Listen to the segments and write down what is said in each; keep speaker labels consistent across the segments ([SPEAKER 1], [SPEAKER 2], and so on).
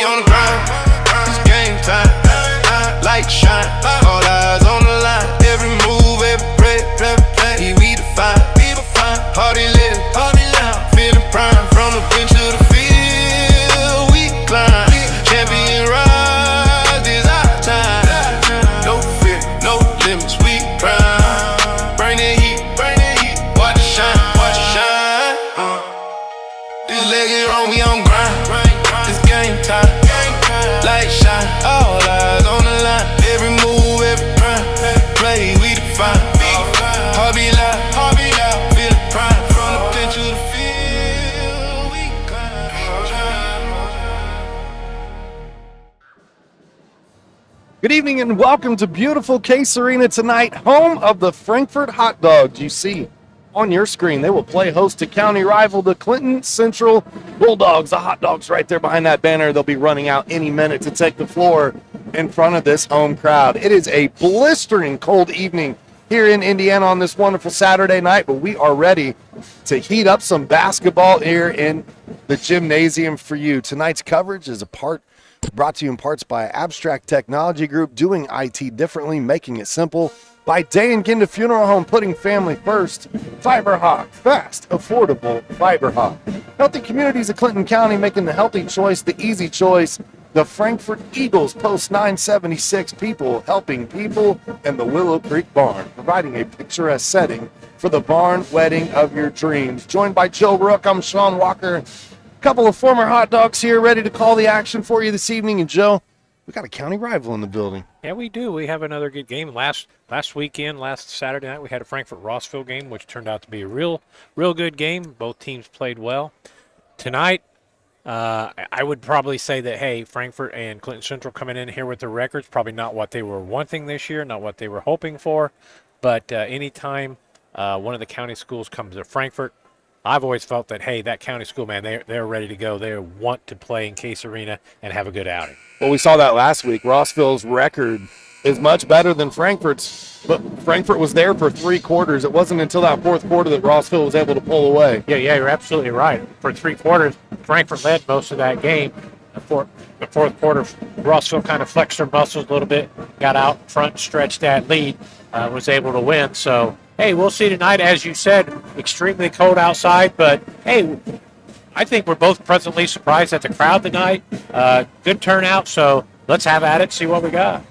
[SPEAKER 1] we on the grind. It's game time. Light shine. All eyes on the line. Every move, every play, we define. Party lit, feeling prime. From the bench to the field, we climb. Champion rise, this our time. No fear, no limits, we prime. Bring the heat, watch it shine. This leg is wrong, we on grind. It's game time. Light shine, all eyes on the line. Every move, every play, we define. Heart be loud, feel the prime. From the bench to the field, we climb.
[SPEAKER 2] Good evening and welcome to beautiful Case Arena tonight, home of the Frankfort Hot Dogs. You see on your screen, they will play host to county rival, the Clinton Central Bulldogs. The Hot Dogs right there behind that banner. They'll be running out any minute to take the floor in front of this home crowd. It is a blistering cold evening here in Indiana on this wonderful Saturday night, but we are ready to heat up some basketball here in the gymnasium for you. Tonight's coverage is brought to you in parts by Abstract Technology Group, doing IT differently, making it simple. By Day and Ginda Funeral Home, putting family first. Fiber Hawk, fast, affordable Fiber Hawk. Healthy Communities of Clinton County, making the healthy choice the easy choice. The Frankfort Eagles, Post 976, people helping people. And the Willow Creek Barn, providing a picturesque setting for the barn wedding of your dreams. Joined by Joe Rook, I'm Sean Walker. A couple of former Hot Dogs here ready to call the action for you this evening. And Joe, we got a county rival in the building.
[SPEAKER 3] Yeah, we do. We have another good game. Last Saturday night, we had a Frankfort-Rossville game, which turned out to be a real good game. Both teams played well. Tonight, I would probably say that, hey, Frankfort and Clinton Central coming in here with their records, probably not what they were wanting this year, not what they were hoping for. But anytime one of the county schools comes to Frankfort, I've always felt that, hey, that county school, man, they're ready to go. They want to play in Case Arena and have a good outing.
[SPEAKER 2] Well, we saw that last week. Rossville's record is much better than Frankfort's, but Frankfort was there for 3 quarters. It wasn't until that fourth quarter that Rossville was able to pull away.
[SPEAKER 3] Yeah, you're absolutely right. For 3 quarters, Frankfort led most of that game. The fourth quarter, Rossville kind of flexed their muscles a little bit, got out front, stretched that lead, was able to win. So, hey, we'll see tonight. As you said, extremely cold outside, but, hey, I think we're both pleasantly surprised at the crowd tonight. Good turnout, so let's have at it, see what we got.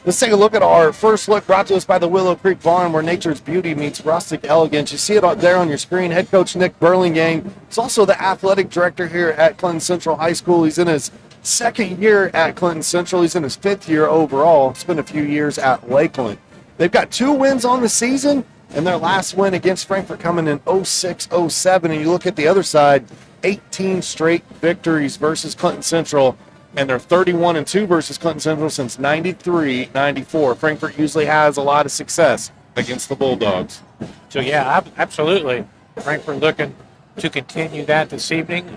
[SPEAKER 2] Let's take a look at our first look, brought to us by the Willow Creek Barn, where nature's beauty meets rustic elegance. You see it out there on your screen. Head coach Nick Burlingame is also the athletic director here at Clinton Central High School. He's in his 2nd year at Clinton Central. He's in his 5th year overall. Spent a few years at Lakeland. They've got 2 wins on the season, and their last win against Frankfort coming in 06-07. And you look at the other side, 18 straight victories versus Clinton Central, and they're 31-2 versus Clinton Central since 93-94. Frankfort usually has a lot of success against the Bulldogs.
[SPEAKER 3] So, yeah, absolutely. Frankfort looking to continue that this evening.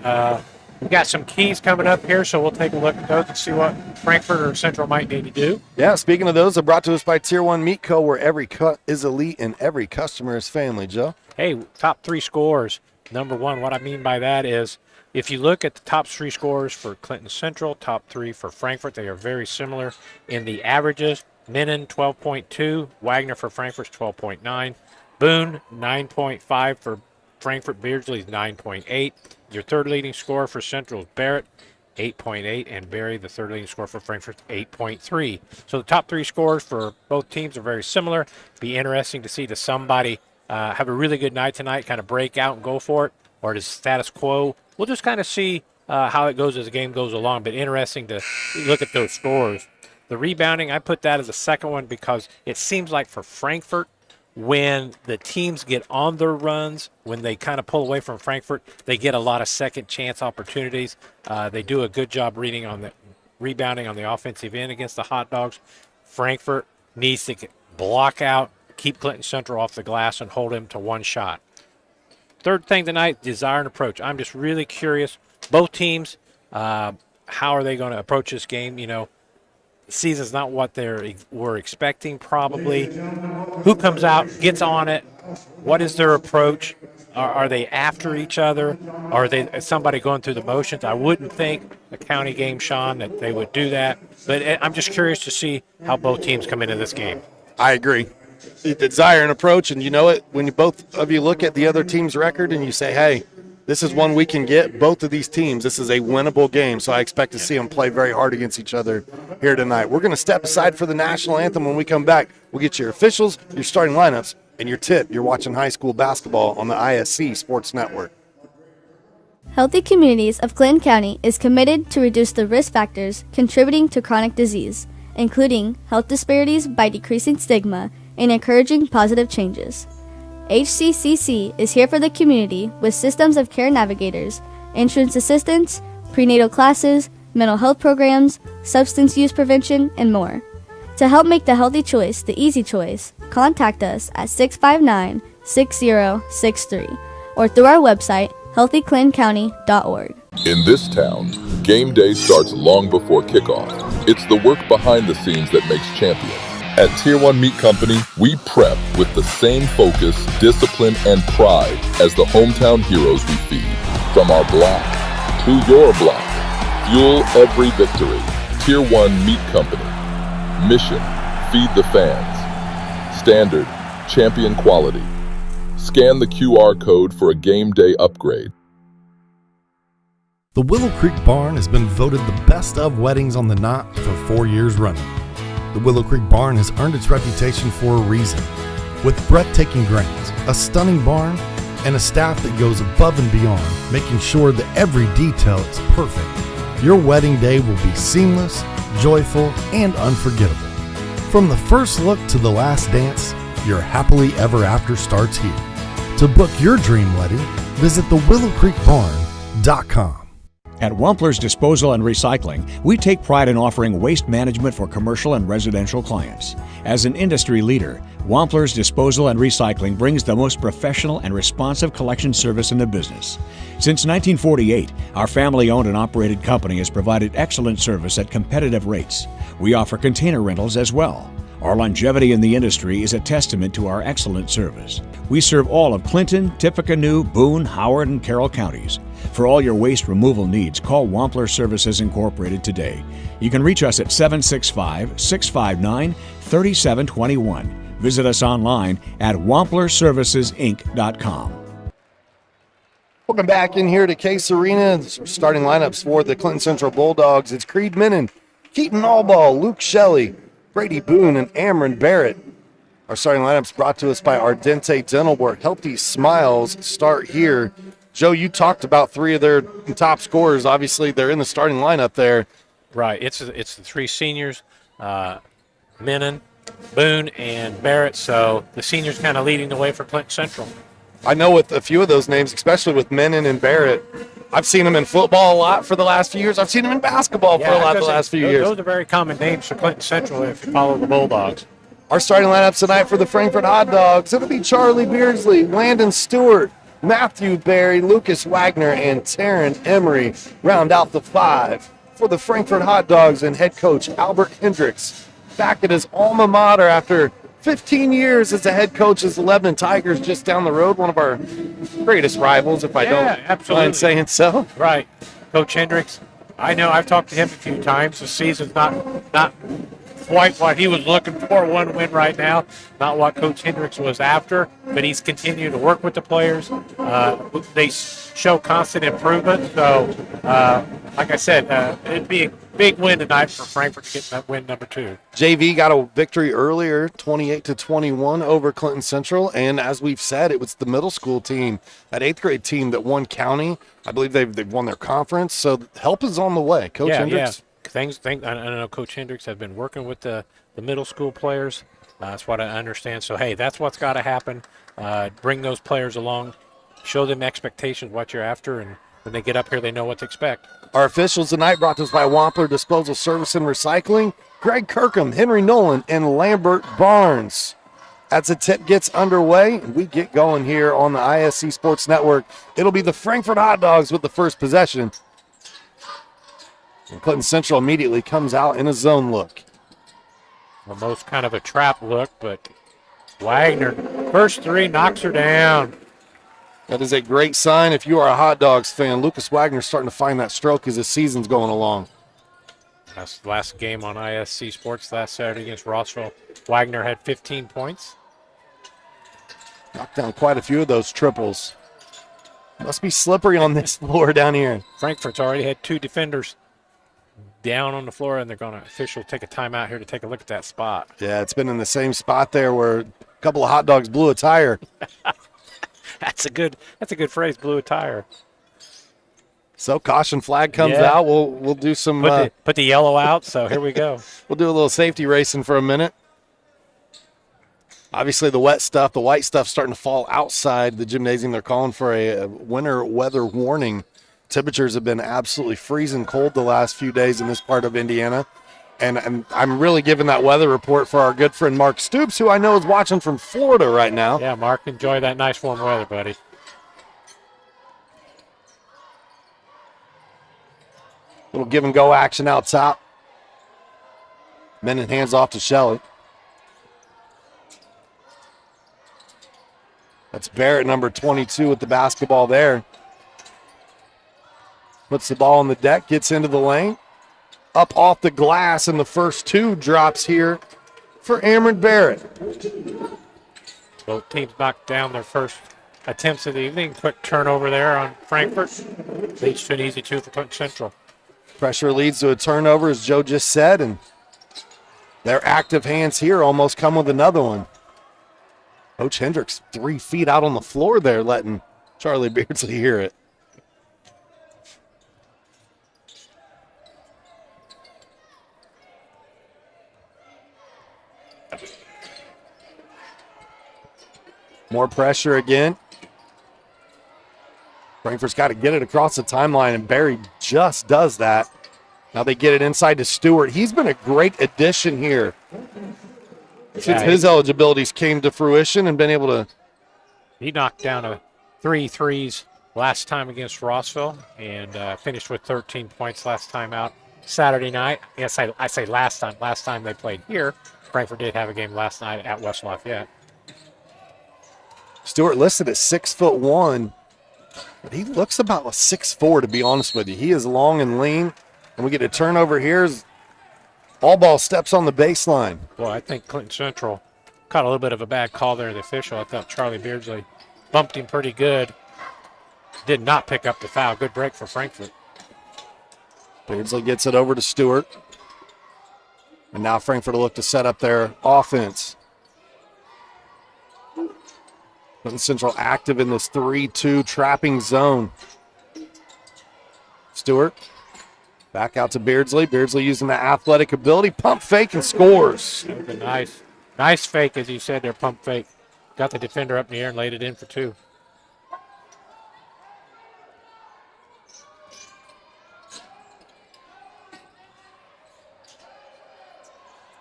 [SPEAKER 3] We've got some keys coming up here, so we'll take a look at those and see what Frankfort or Central might need to do.
[SPEAKER 2] Yeah, speaking of those, they're brought to us by Tier 1 Meat Co., where every cut is elite and every customer is family, Joe.
[SPEAKER 3] Hey, top 3 scores. Number one, what I mean by that is if you look at the top 3 scores for Clinton Central, top 3 for Frankfort, they are very similar in the averages. Menon, 12.2. Wagner for Frankfort's 12.9. Boone, 9.5 for Frankfort. Beardsley's 9.8. Your third leading scorer for Central is Barrett, 8.8. And Barry, the third leading scorer for Frankfort, 8.3. So the top 3 scores for both teams are very similar. Be interesting to see does somebody have a really good night tonight, kind of break out and go for it, or does status quo? We'll just kind of see how it goes as the game goes along, but interesting to look at those scores. The rebounding, I put that as the second one because it seems like for Frankfort, when the teams get on their runs, when they kind of pull away from Frankfort, they get a lot of second chance opportunities. They do a good job rebounding on the offensive end against the Hot Dogs. Frankfort needs to block out, keep Clinton Central off the glass, and hold him to 1 shot. Third thing tonight, desire and approach. I'm just really curious. Both teams, how are they going to approach this game? You know, the season's not what they were expecting probably. Who comes out, gets on it? What is their approach? Are they after each other? Are they somebody going through the motions? I wouldn't think a county game, Sean, that they would do that. But I'm just curious to see how both teams come into this game.
[SPEAKER 2] I agree. The desire and approach, and you know it, when both of you look at the other team's record and you say, hey, this is one we can get, both of these teams, this is a winnable game, so I expect to see them play very hard against each other here tonight. We're going to step aside for the national anthem. When we come back, we'll get your officials, your starting lineups, and your tip. You're watching high school basketball on the ISC Sports Network.
[SPEAKER 4] Healthy Communities of Clinton County is committed to reduce the risk factors contributing to chronic disease, including health disparities by decreasing stigma and encouraging positive changes. HCCC is here for the community with systems of care navigators, insurance assistance, prenatal classes, mental health programs, substance use prevention, and more. To help make the healthy choice the easy choice, contact us at 659-6063 or through our website, healthyclintoncounty.org.
[SPEAKER 5] In this town, game day starts long before kickoff. It's the work behind the scenes that makes champions. At Tier 1 Meat Company, we prep with the same focus, discipline, and pride as the hometown heroes we feed. From our block to your block, fuel every victory. Tier 1 Meat Company. Mission, feed the fans. Standard, champion quality. Scan the QR code for a game day upgrade.
[SPEAKER 6] The Willow Creek Barn has been voted the best of weddings on the Knot for 4 years running. The Willow Creek Barn has earned its reputation for a reason. With breathtaking grounds, a stunning barn, and a staff that goes above and beyond, making sure that every detail is perfect, your wedding day will be seamless, joyful, and unforgettable. From the first look to the last dance, your happily ever after starts here. To book your dream wedding, visit thewillowcreekbarn.com.
[SPEAKER 7] At Wampler's Disposal and Recycling, we take pride in offering waste management for commercial and residential clients. As an industry leader, Wampler's Disposal and Recycling brings the most professional and responsive collection service in the business. Since 1948, our family-owned and operated company has provided excellent service at competitive rates. We offer container rentals as well. Our longevity in the industry is a testament to our excellent service. We serve all of Clinton, Tippecanoe, Boone, Howard, and Carroll counties. For all your waste removal needs, call Wampler Services Incorporated today. You can reach us at 765-659-3721. Visit us online at wamplerservicesinc.com.
[SPEAKER 2] Welcome back in here to Case Arena. Starting lineups for the Clinton Central Bulldogs. It's Creed Minnan, Keaton Allball, Luke Shelley, Brady Boone, and Amron Barrett. Our starting lineups brought to us by Ardente Dental, where healthy smiles start here. Joe, you talked about three of their top scorers. Obviously, they're in the starting lineup there.
[SPEAKER 3] Right. It's the three seniors, Minnan, Boone, and Barrett. So the seniors kind of leading the way for Clinton Central.
[SPEAKER 2] I know with a few of those names, especially with Minnan and Barrett, I've seen them in football a lot for the last few years. I've seen them in basketball for a lot the last few years.
[SPEAKER 3] Those are very common names for Clinton Central if you follow the Bulldogs.
[SPEAKER 2] Our starting lineups tonight for the Frankfort Hot Dogs, it'll be Charlie Beardsley, Landon Stewart, Matthew Berry, Lucas Wagner, and Taryn Emery round out the five. For the Frankfort Hot Dogs and head coach Albert Hendricks, back at his alma mater after 15 years as the head coach of the Lebanon Tigers just down the road, one of our greatest rivals, if I don't mind saying so.
[SPEAKER 3] Right. Coach Hendricks, I know I've talked to him a few times. The season's not quite what he was looking for, one win right now, not what Coach Hendricks was after, but he's continued to work with the players. They show constant improvement. So, like I said, it'd be a big win tonight for Frankfort to get that win number 2.
[SPEAKER 2] JV got a victory earlier, 28-21 over Clinton Central, and as we've said, it was the middle school team, that 8th grade team that won county. I believe they've won their conference, so help is on the way. Coach Hendricks.
[SPEAKER 3] I know Coach Hendricks has been working with the middle school players. That's what I understand. So, hey, that's what's got to happen. Bring those players along, show them expectations, what you're after, and when they get up here, they know what to expect.
[SPEAKER 2] Our officials tonight brought to us by Wampler Disposal Service and Recycling, Greg Kirkham, Henry Nolan, and Lambert Barnes. As the tip gets underway, we get going here on the ISC Sports Network. It'll be the Frankfort Hot Dogs with the first possession. And Clinton Central immediately comes out in a zone look.
[SPEAKER 3] Almost kind of a trap look, but Wagner, first three, knocks her down.
[SPEAKER 2] That is a great sign if you are a hot dogs fan. Lucas Wagner's starting to find that stroke as the season's going along.
[SPEAKER 3] That's the last game on ISC Sports last Saturday against Rossville. Wagner had 15 points.
[SPEAKER 2] Knocked down quite a few of those triples. Must be slippery on this floor down here.
[SPEAKER 3] Frankfurt's already had 2 defenders down on the floor, and they're going to officially take a timeout here to take a look at that spot.
[SPEAKER 2] Yeah, it's been in the same spot there where a couple of hot dogs blew a tire.
[SPEAKER 3] That's a good phrase, blew a tire.
[SPEAKER 2] So caution flag comes out. We'll do some
[SPEAKER 3] put the yellow out, so here we go.
[SPEAKER 2] We'll do a little safety racing for a minute. Obviously, the wet stuff, the white stuff starting to fall outside the gymnasium. They're calling for a winter weather warning. Temperatures have been absolutely freezing cold the last few days in this part of Indiana. And I'm really giving that weather report for our good friend Mark Stoops, who I know is watching from Florida right now.
[SPEAKER 3] Yeah, Mark, enjoy that nice warm weather, buddy.
[SPEAKER 2] Little give and go action out top. Menon hands off to Shelley. That's Barrett, number 22, with the basketball there. Puts the ball on the deck, gets into the lane. Up off the glass, and the first 2 drops here for Amron Barrett.
[SPEAKER 3] Both teams knocked down their first attempts of the evening. Quick turnover there on Frankfurt. Leads to an easy 2 for Clinton Central.
[SPEAKER 2] Pressure leads to a turnover, as Joe just said, and their active hands here almost come with another one. Coach Hendricks 3 feet out on the floor there, letting Charlie Beardsley hear it. More pressure again. Frankfurt's got to get it across the timeline, and Barry just does that. Now they get it inside to Stewart. He's been a great addition here since his eligibilities came to fruition and been able to.
[SPEAKER 3] He knocked down 3 threes last time against Rossville and finished with 13 points last time out Saturday night. Yes, I say last time. Last time they played here. Frankfurt did have a game last night at West Lafayette.
[SPEAKER 2] Stewart listed at 6'1", but he looks about 6'4", to be honest with you. He is long and lean, and we get a turnover here. All ball steps on the baseline.
[SPEAKER 3] Well, I think Clinton Central caught a little bit of a bad call there, the official. I thought Charlie Beardsley bumped him pretty good. Did not pick up the foul. Good break for Frankfurt.
[SPEAKER 2] Beardsley gets it over to Stewart. And now Frankfurt will look to set up their offense. Clinton Central active in this 3-2 trapping zone. Stewart back out to Beardsley. Beardsley using that athletic ability. Pump fake and scores.
[SPEAKER 3] That was a nice fake, as you said there, pump fake. Got the defender up in the air and laid it in for 2.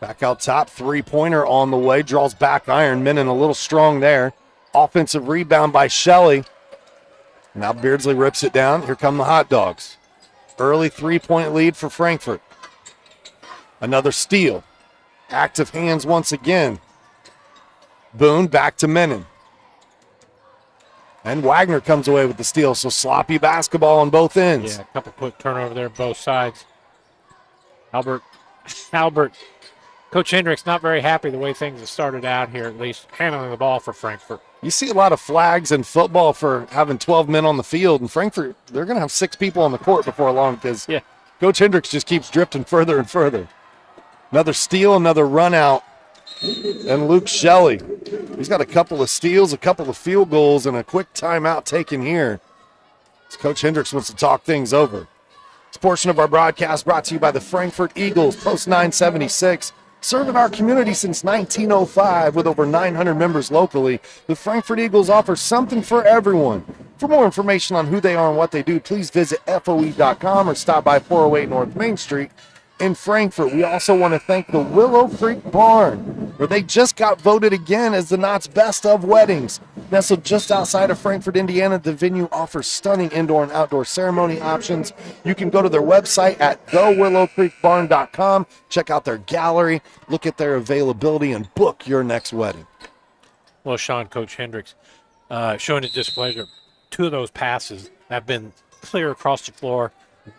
[SPEAKER 2] Back out top, 3-pointer on the way. Draws back iron. Menon a little strong there. Offensive rebound by Shelley. Now Beardsley rips it down. Here come the hot dogs. Early 3-point lead for Frankfurt. Another steal. Active hands once again. Boone back to Menon. And Wagner comes away with the steal. So sloppy basketball on both ends.
[SPEAKER 3] Yeah, a couple quick turnover there, both sides. Albert, Coach Hendricks not very happy the way things have started out here, at least handling the ball for Frankfurt.
[SPEAKER 2] You see a lot of flags in football for having 12 men on the field. And Frankfurt, they're going to have 6 people on the court before long because Coach Hendricks just keeps drifting further and further. Another steal, another run out. And Luke Shelley, he's got a couple of steals, a couple of field goals, and a quick timeout taken here. As Coach Hendricks wants to talk things over. This portion of our broadcast brought to you by the Frankfurt Eagles, Post 976. Serving our community since 1905 with over 900 members locally, the Frankfurt Eagles offer something for everyone. For more information on who they are and what they do, please visit FOE.com or stop by 408 North Main Street in Frankfurt. We also want to thank the Willow Creek Barn, where they just got voted again as the Knott's Best of Weddings. Nestled just outside of Frankfurt, Indiana, the venue offers stunning indoor and outdoor ceremony options. You can go to their website at thewillowcreekbarn.com, check out their gallery, look at their availability, and book your next wedding.
[SPEAKER 3] Well, Sean, Coach Hendricks showing his displeasure 2 of those passes have been clear across the floor.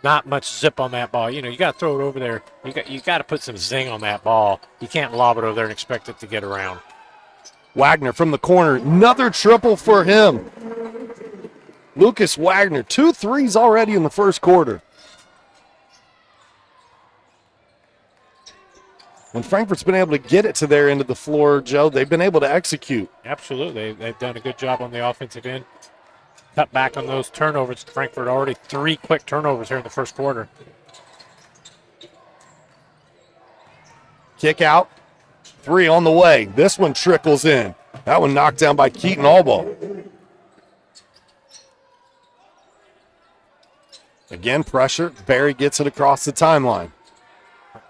[SPEAKER 3] Not much zip on that ball. You know, you got to throw it over there. You got to put some zing on that ball. You can't lob it over there and expect it to get around.
[SPEAKER 2] Wagner from the corner. Another triple for him. Lucas Wagner, 2 threes already in the first quarter. When Frankfurt's been able to get it to their end of the floor, Joe, they've been able to execute.
[SPEAKER 3] Absolutely. They've done a good job on the offensive end. Cut back on those turnovers. Frankfurt already 3 quick turnovers here in the first quarter.
[SPEAKER 2] Kick out. 3 on the way. This one trickles in. That one knocked down by Keaton Allball. Again, pressure. Barry gets it across the timeline.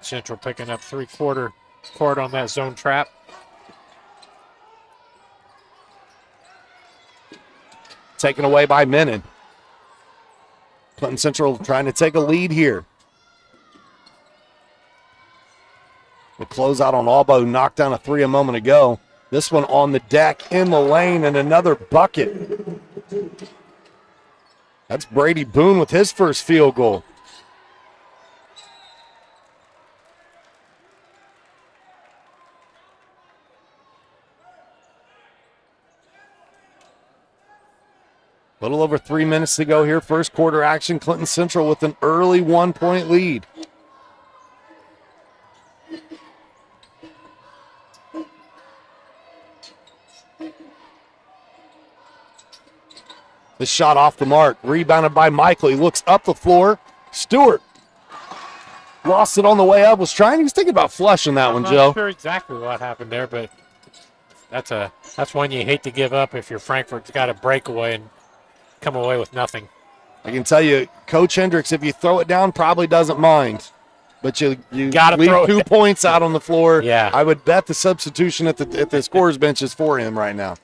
[SPEAKER 3] Central picking up 3/4 court on that zone trap.
[SPEAKER 2] Taken away by Menon. Clinton Central trying to take a lead here. The closeout on Alba, who knocked down a 3 a moment ago. This one on the deck, in the lane, and another bucket. That's Brady Boone with his first field goal. Little over 3 minutes to go here. First quarter action. Clinton Central with an early 1-point lead. The shot off the mark. Rebounded by Michael. He looks up the floor. Stewart lost it on the way up. He was thinking about flushing that one, Joe.
[SPEAKER 3] I'm not sure exactly what happened there, but that's one you hate to give up if you're Frankfurt's got a breakaway and come away with nothing.
[SPEAKER 2] I can tell you, Coach Hendricks, if you throw it down, probably doesn't mind. But you
[SPEAKER 3] gotta
[SPEAKER 2] leave
[SPEAKER 3] throw
[SPEAKER 2] 2 points out on the floor.
[SPEAKER 3] Yeah.
[SPEAKER 2] I would bet the substitution at the scorer's bench is for him right now.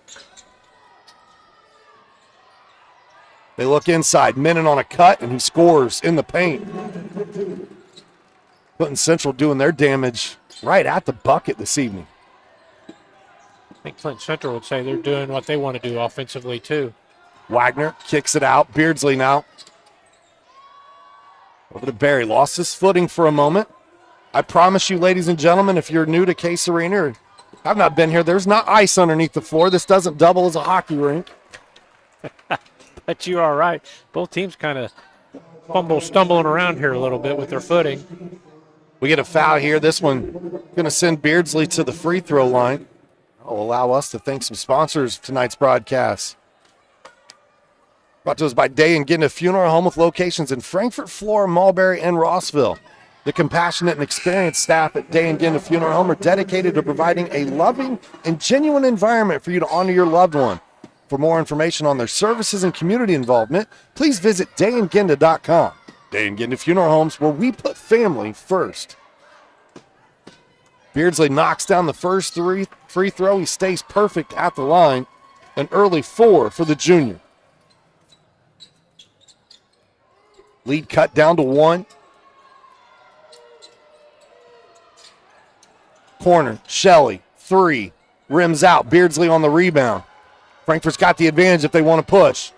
[SPEAKER 2] They look inside. Menon on a cut, and he scores in the paint. Clinton Central doing their damage right at the bucket this evening.
[SPEAKER 3] I think Clinton Central would say they're doing what they want to do offensively too.
[SPEAKER 2] Wagner kicks it out. Beardsley now. Over to Barry. Lost his footing for a moment. I promise you, ladies and gentlemen, if you're new to Case Arena or have not been here, there's not ice underneath the floor. This doesn't double as a hockey rink.
[SPEAKER 3] But you are right. Both teams kind of stumbling around here a little bit with their footing.
[SPEAKER 2] We get a foul here. This one going to send Beardsley to the free throw line. That'll allow us to thank some sponsors of tonight's broadcast. Brought to us by Day and Ginda Funeral Home with locations in Frankfort, Flora, Mulberry, and Rossville. The compassionate and experienced staff at Day and Ginda Funeral Home are dedicated to providing a loving and genuine environment for you to honor your loved one. For more information on their services and community involvement, please visit dayandginda.com. Day and Ginda Funeral Homes, where we put family first. Beardsley knocks down the first free throw. He stays perfect at the line. An early 4 for the junior. Lead cut down to 1. Corner, Shelley, 3. Rims out. Beardsley on the rebound. Frankfurt's got the advantage if they want to push.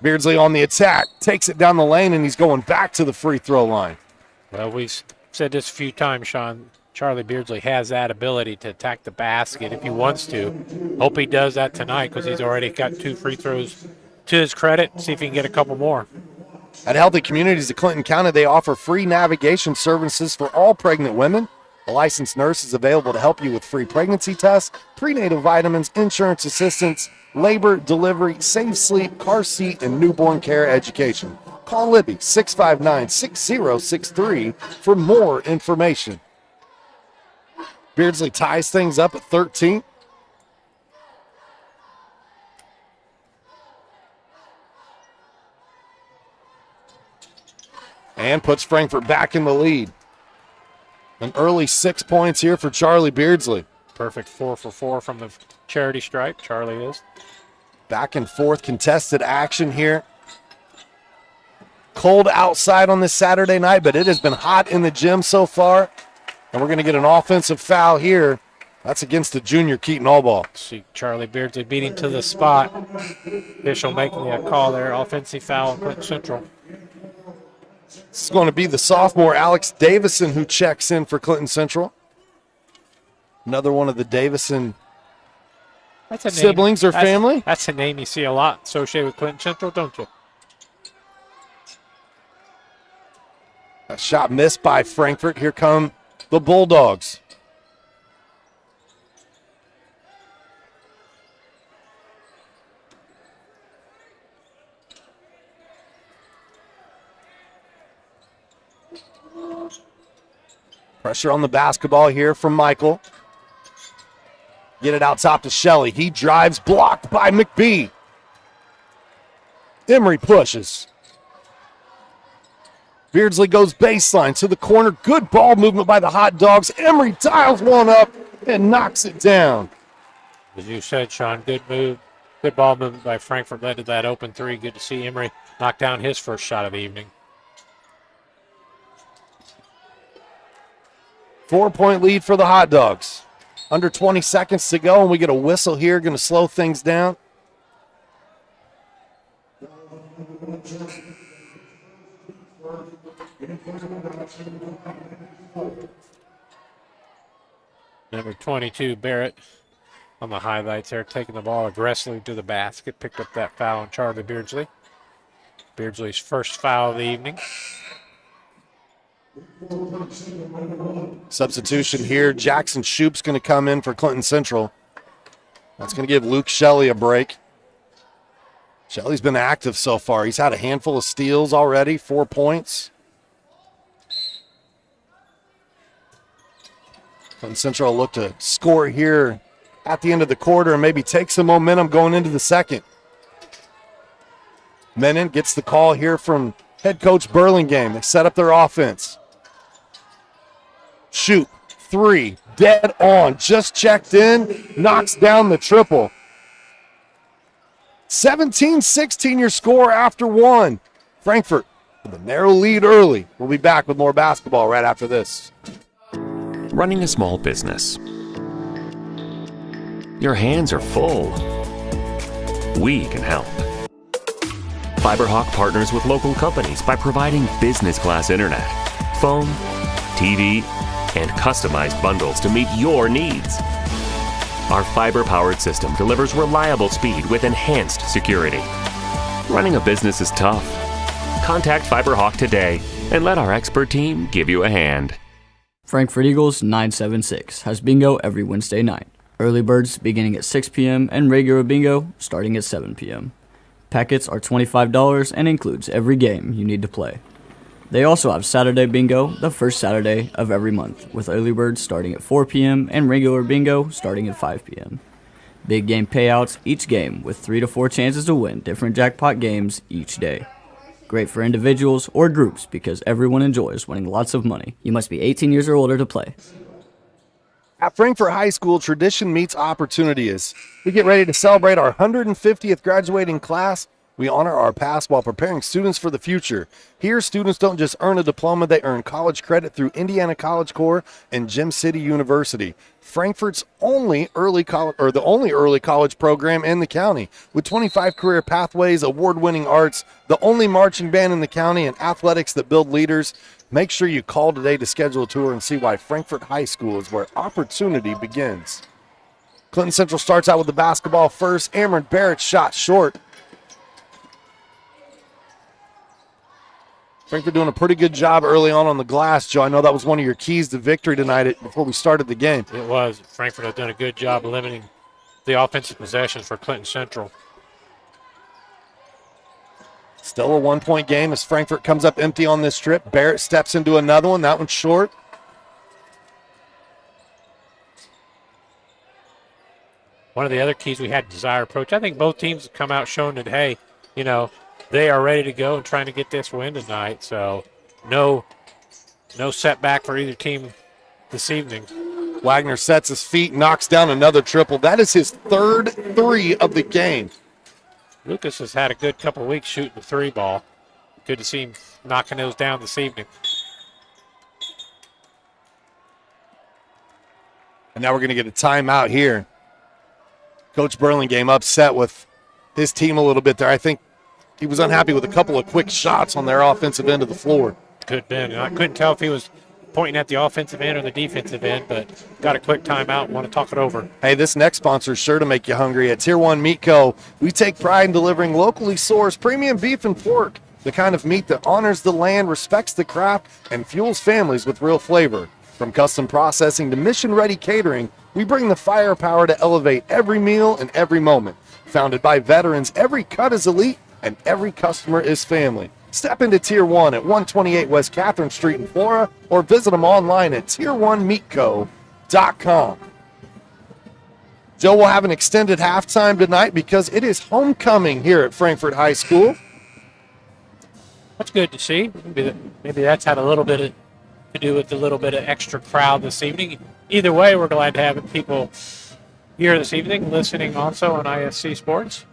[SPEAKER 2] Beardsley on the attack. Takes it down the lane, and he's going back to the free throw line.
[SPEAKER 3] Well, we've said this a few times, Sean. Charlie Beardsley has that ability to attack the basket if he wants to. Hope he does that tonight because he's already got 2 free throws to his credit. See if he can get a couple more.
[SPEAKER 2] At Healthy Communities of Clinton County, they offer free navigation services for all pregnant women. A licensed nurse is available to help you with free pregnancy tests, prenatal vitamins, insurance assistance, labor, delivery, safe sleep, car seat, and newborn care education. Call Libby 659-6063 for more information. Beardsley ties things up at 13. And puts Frankfurt back in the lead. An early 6 points here for Charlie Beardsley.
[SPEAKER 3] Perfect 4 for 4 from the charity stripe. Charlie is.
[SPEAKER 2] Back and forth contested action here. Cold outside on this Saturday night, but it has been hot in the gym so far. And we're going to get an offensive foul here That's against the junior Keaton All ball.
[SPEAKER 3] See Charlie Beardsley beating to the spot. Official making the call there. Offensive foul on Clinton Central.
[SPEAKER 2] This is going to be the sophomore Alex Davison who checks in for Clinton Central. Another one of the Davison
[SPEAKER 3] That's a
[SPEAKER 2] siblings or family.
[SPEAKER 3] That's a name you see a lot associated with Clinton Central, don't you?
[SPEAKER 2] A shot missed by Frankfurt. Here come the Bulldogs. Pressure on the basketball here from Michael. Get it out top to Shelley. He drives, blocked by McBee. Emery pushes. Beardsley goes baseline to the corner. Good ball movement by the Hot Dogs. Emery dials one up and knocks it down.
[SPEAKER 3] As you said, Sean, good move. Good ball movement by Frankfurt led to that open three. Good to see Emery knock down his first shot of the evening.
[SPEAKER 2] 4-point lead for the Hot Dogs. Under 20 seconds to go, and we get a whistle here. Going to slow things down.
[SPEAKER 3] Number 22, Barrett, on the highlights there, taking the ball aggressively to the basket. Picked up that foul on Charlie Beardsley. Beardsley's first foul of the evening.
[SPEAKER 2] Substitution here. Jackson Shoop's going to come in for Clinton Central. That's going to give Luke Shelley a break. Shelley's been active so far. He's had a handful of steals already, 4 points. Clinton Central will look to score here at the end of the quarter and maybe take some momentum going into the second. Menon gets the call here from head coach Burlingame. They set up their offense. Shoot, three, dead on, just checked in, knocks down the triple. 17-16 your score after one. Frankfurt with a narrow lead early. We'll be back with more basketball right after this.
[SPEAKER 8] Running a small business. Your hands are full. We can help. FiberHawk partners with local companies by providing business class internet, phone, TV, and customized bundles to meet your needs. Our fiber-powered system delivers reliable speed with enhanced security. Running a business is tough. Contact FiberHawk today and let our expert team give you a hand.
[SPEAKER 9] Frankfurt Eagles 976 has bingo every Wednesday night. Early birds beginning at 6 p.m. and regular bingo starting at 7 p.m. Packets are $25 and includes every game you need to play. They also have Saturday bingo the first Saturday of every month, with early birds starting at 4 p.m. and regular bingo starting at 5 p.m. Big game payouts each game with 3 to 4 chances to win different jackpot games each day. Great for individuals or groups because everyone enjoys winning lots of money. You must be 18 years or older to play.
[SPEAKER 2] At Frankfurt High School, tradition meets opportunity as we get ready to celebrate our 150th graduating class. We honor our past while preparing students for the future. Here, students don't just earn a diploma, they earn college credit through Indiana College Corps and Gem City University. Frankfurt's only early college, or the only early college program in the county, with 25 career pathways, award-winning arts, the only marching band in the county, and athletics that build leaders. Make sure you call today to schedule a tour and see why Frankfurt High School is where opportunity begins. Clinton Central starts out with the basketball first. Cameron Barrett shot short. Frankfurt doing a pretty good job early on the glass, Joe. I know that was one of your keys to victory tonight before we started the game.
[SPEAKER 3] It was. Frankfurt has done a good job limiting the offensive possessions for Clinton Central.
[SPEAKER 2] Still a 1-point game as Frankfurt comes up empty on this trip. Barrett steps into another one. That one's short.
[SPEAKER 3] One of the other keys we had, desire approach. I think both teams have come out showing that, hey, you know, they are ready to go and trying to get this win tonight. So no setback for either team this evening.
[SPEAKER 2] Wagner sets his feet, knocks down another triple. That is his third three of the game.
[SPEAKER 3] Lucas has had a good couple of weeks shooting the three ball. Good to see him knocking those down this evening.
[SPEAKER 2] And now we're going to get a timeout here. Coach Burlingame upset with his team a little bit there. I think he was unhappy with a couple of quick shots on their offensive end of the floor.
[SPEAKER 3] Could have been. I couldn't tell if he was pointing at the offensive end or the defensive end, but got a quick timeout and want to talk it over.
[SPEAKER 2] Hey, this next sponsor is sure to make you hungry. At Tier 1 Meat Co., we take pride in delivering locally sourced premium beef and pork, the kind of meat that honors the land, respects the craft, and fuels families with real flavor. From custom processing to mission-ready catering, we bring the firepower to elevate every meal and every moment. Founded by veterans, every cut is elite, and every customer is family. Step into Tier 1 at 128 West Catherine Street in Flora, or visit them online at tier1meatco.com. Joe will have an extended halftime tonight because it is homecoming here at Frankfort High School.
[SPEAKER 3] That's good to see. Maybe that's had a little bit to do with the little bit of extra crowd this evening. Either way, we're glad to have people here this evening listening also on ISC Sports.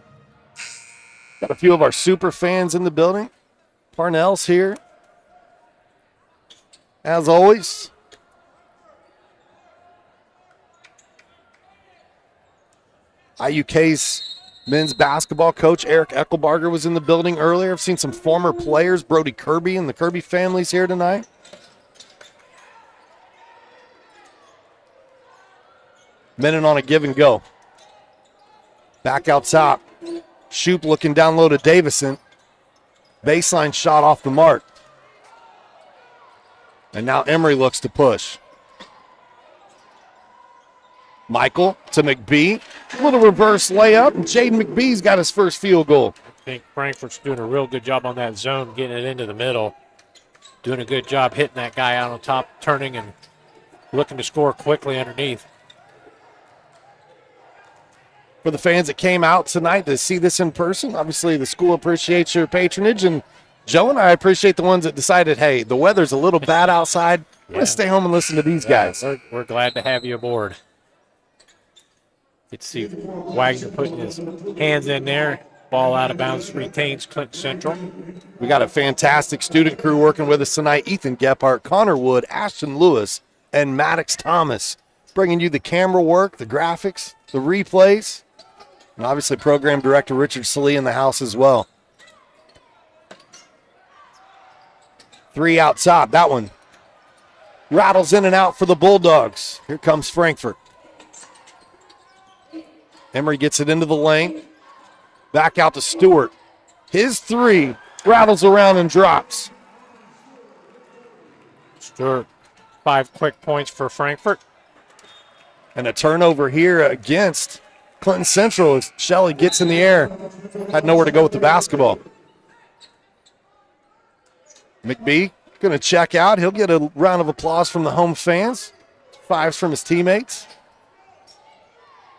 [SPEAKER 2] Got a few of our super fans in the building. Parnell's here, as always. IUK's men's basketball coach Eric Eckelbarger was in the building earlier. I've seen some former players, Brody Kirby and the Kirby families here tonight. Menon on a give and go. Back out top. Shoop looking down low to Davison. Baseline shot off the mark. And now Emery looks to push. Michael to McBee. A little reverse layup, and Jaden McBee's got his first field goal.
[SPEAKER 3] I think Frankfurt's doing a real good job on that zone, getting it into the middle. Doing a good job hitting that guy out on top, turning and looking to score quickly underneath.
[SPEAKER 2] For the fans that came out tonight to see this in person, obviously the school appreciates your patronage, and Joe and I appreciate the ones that decided, hey, the weather's a little bad outside. Let's stay home and listen to these guys.
[SPEAKER 3] We're glad to have you aboard. Get to see Wagner putting his hands in there. Ball out of bounds, retains Clinton Central.
[SPEAKER 2] We got a fantastic student crew working with us tonight. Ethan Gephardt, Connor Wood, Ashton Lewis, and Maddox Thomas, bringing you the camera work, the graphics, the replays, and obviously program director Richard Salee in the house as well. Three out top. That one rattles in and out for the Bulldogs. Here comes Frankfort. Emery gets it into the lane. Back out to Stewart. His three rattles around and drops.
[SPEAKER 3] Stewart, 5 quick points for Frankfort.
[SPEAKER 2] And a turnover here against Clinton Central as Shelley gets in the air. Had nowhere to go with the basketball. McBee going to check out. He'll get a round of applause from the home fans. 5s from his teammates.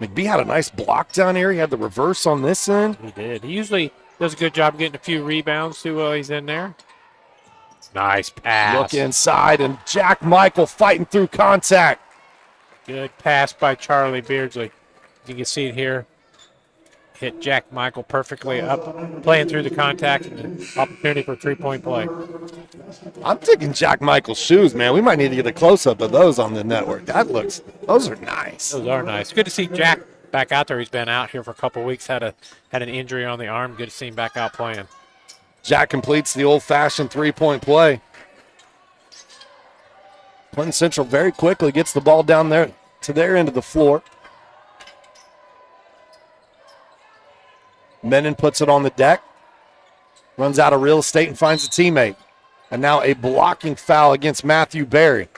[SPEAKER 2] McBee had a nice block down here. He had the reverse on this end.
[SPEAKER 3] He did. He usually does a good job getting a few rebounds too while he's in there. Nice pass.
[SPEAKER 2] Look inside, and Jack Michael fighting through contact.
[SPEAKER 3] Good pass by Charlie Beardsley. You can see it here. Hit Jack Michael perfectly up, playing through the contact, and opportunity for a three-point play.
[SPEAKER 2] I'm taking Jack Michael's shoes, man. We might need to get a close-up of those on the network. Those are nice.
[SPEAKER 3] Those are nice. Good to see Jack back out there. He's been out here for a couple of weeks, had an injury on the arm. Good to see him back out playing.
[SPEAKER 2] Jack completes the old-fashioned three-point play. Clinton Central very quickly gets the ball down there to their end of the floor. Menon puts it on the deck, runs out of real estate and finds a teammate. And now a blocking foul against Matthew Berry.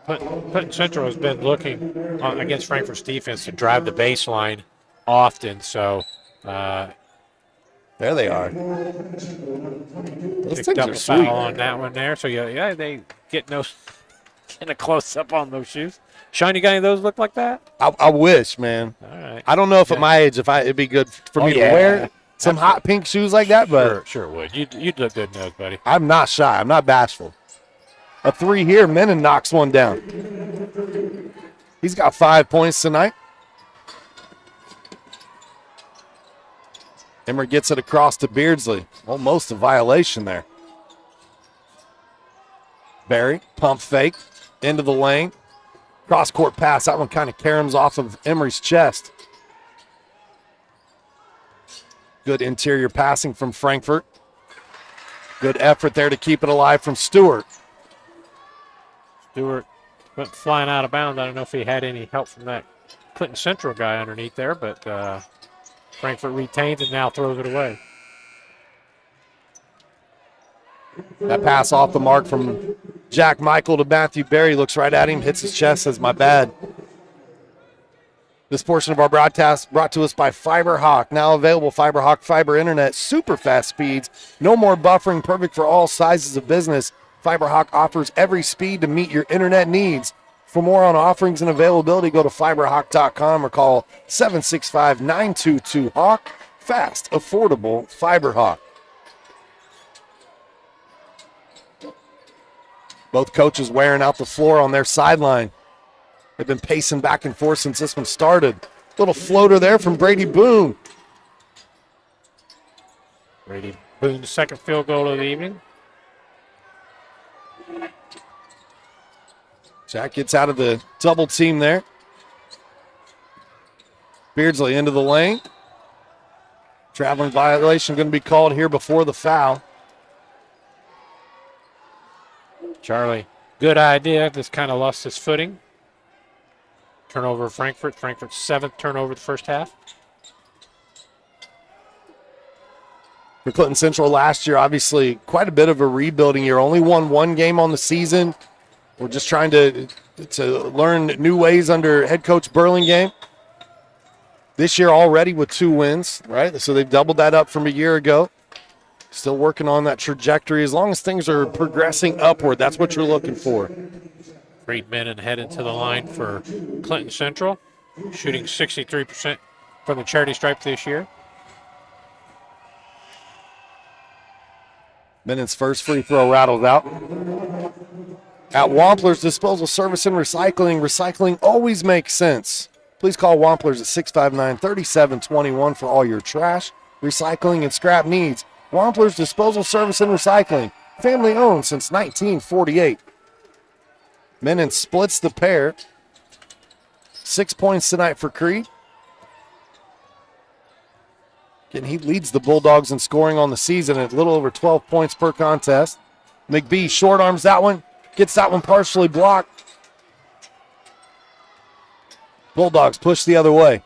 [SPEAKER 3] Clinton Central has been looking against Frankfurt's defense to drive the baseline often, so
[SPEAKER 2] there they are. Those
[SPEAKER 3] picked
[SPEAKER 2] things
[SPEAKER 3] up
[SPEAKER 2] are
[SPEAKER 3] a
[SPEAKER 2] sweet.
[SPEAKER 3] foul on that one there. So yeah, they getting a close up on those shoes. Shiny guy, those look like that?
[SPEAKER 2] I wish, man.
[SPEAKER 3] All right.
[SPEAKER 2] I don't know if at my age it'd be good for me to wear some hot pink shoes like that, but
[SPEAKER 3] Sure would. You'd look good in those, buddy.
[SPEAKER 2] I'm not shy. I'm not bashful. A three here. Menon knocks one down. He's got 5 points tonight. Emery gets it across to Beardsley. Almost a violation there. Barry, pump fake, into the lane. Cross-court pass. That one kind of caroms off of Emery's chest. Good interior passing from Frankfurt. Good effort there to keep it alive from Stewart.
[SPEAKER 3] Stewart went flying out of bounds. I don't know if he had any help from that Clinton Central guy underneath there, but Frankfurt retains it, now throws it away.
[SPEAKER 2] That pass off the mark from Jack Michael to Matthew Berry. Looks right at him, hits his chest, says, my bad. This portion of our broadcast brought to us by FiberHawk. Now available, FiberHawk fiber internet, super fast speeds, no more buffering, perfect for all sizes of business. FiberHawk offers every speed to meet your internet needs. For more on offerings and availability, go to fiberhawk.com or call 765-922-HAWK. Fast, affordable FiberHawk. Both coaches wearing out the floor on their sideline. They've been pacing back and forth since this one started. Little floater there from Brady Boone.
[SPEAKER 3] Brady Boone's second field goal of the evening.
[SPEAKER 2] Jack gets out of the double team there. Beardsley into the lane. Traveling violation going to be called here before the foul.
[SPEAKER 3] Charlie, good idea. Just kind of lost his footing. Turnover of Frankfurt. Frankfurt's seventh turnover the first half.
[SPEAKER 2] For Clinton Central last year, obviously quite a bit of a rebuilding year. Only won one game on the season. We're just trying to learn new ways under head coach Burlingame. This year already with 2 wins, right? So they've doubled that up from a year ago. Still working on that trajectory. As long as things are progressing upward, that's what you're looking for.
[SPEAKER 3] Reed Menon headed to the line for Clinton Central, shooting 63% from the charity stripe this year.
[SPEAKER 2] Menon's first free throw rattles out. At Wampler's Disposal Service and Recycling, recycling always makes sense. Please call Wampler's at 659-3721 for all your trash, recycling, and scrap needs. Wampler's Disposal Service and Recycling, family owned since 1948. Menon splits the pair. 6 points tonight for Creed. Again, he leads the Bulldogs in scoring on the season at a little over 12 points per contest. McBee short arms that one, gets that one partially blocked. Bulldogs push the other way.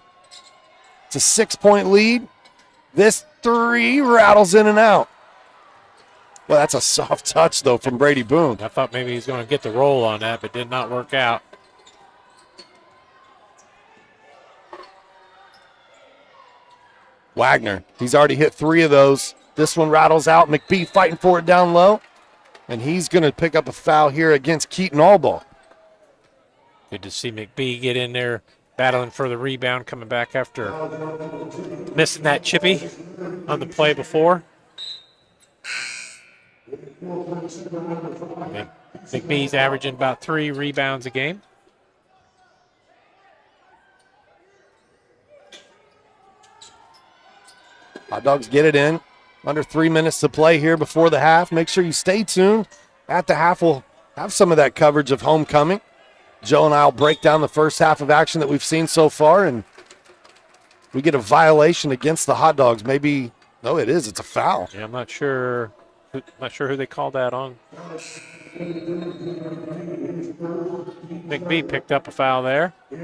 [SPEAKER 2] It's a 6-point lead. This three rattles in and out. Well, that's a soft touch, though, from Brady Boone.
[SPEAKER 3] I thought maybe he's going to get the roll on that, but did not work out.
[SPEAKER 2] Wagner, he's already hit 3 of those. This one rattles out. McBee fighting for it down low. And he's going to pick up a foul here against Keaton Allball.
[SPEAKER 3] Good to see McBee get in there, battling for the rebound, coming back after missing that chippy on the play before. McBee's averaging about 3 rebounds a game.
[SPEAKER 2] Hot Dogs get it in. Under 3 minutes to play here before the half. Make sure you stay tuned. At the half, we'll have some of that coverage of homecoming. Joe and I will break down the first half of action that we've seen so far, and we get a violation against the Hot Dogs. Maybe, no, it is. It's a foul.
[SPEAKER 3] Yeah, I'm not sure who they called that on. McBee picked up a foul there. I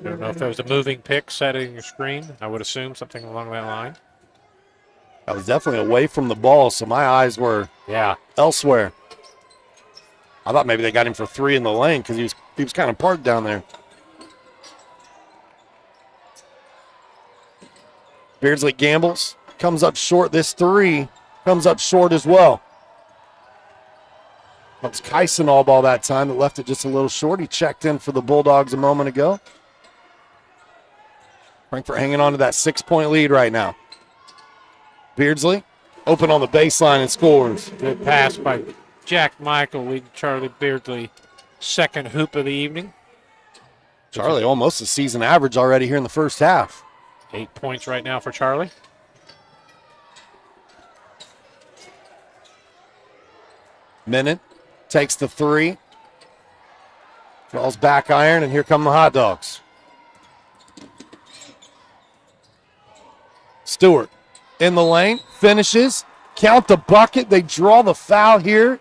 [SPEAKER 3] don't know if there was a moving pick setting your screen. I would assume something along that line.
[SPEAKER 2] I was definitely away from the ball, so my eyes were elsewhere. I thought maybe they got him for 3 in the lane because he was kind of parked down there. Beardsley gambles, comes up short. This 3 comes up short as well. That's Kyson Allball that time that left it just a little short. He checked in for the Bulldogs a moment ago. Frankfurt hanging on to that 6-point lead right now. Beardsley open on the baseline and scores.
[SPEAKER 3] Good pass by Jack Michael, leading Charlie Beardsley, second hoop of the evening.
[SPEAKER 2] Charlie almost a season average already here in the first half.
[SPEAKER 3] 8 points right now for Charlie.
[SPEAKER 2] Menon takes the 3. Draws back iron, and here come the hot dogs. Stewart in the lane, finishes. Count the bucket. They draw the foul here.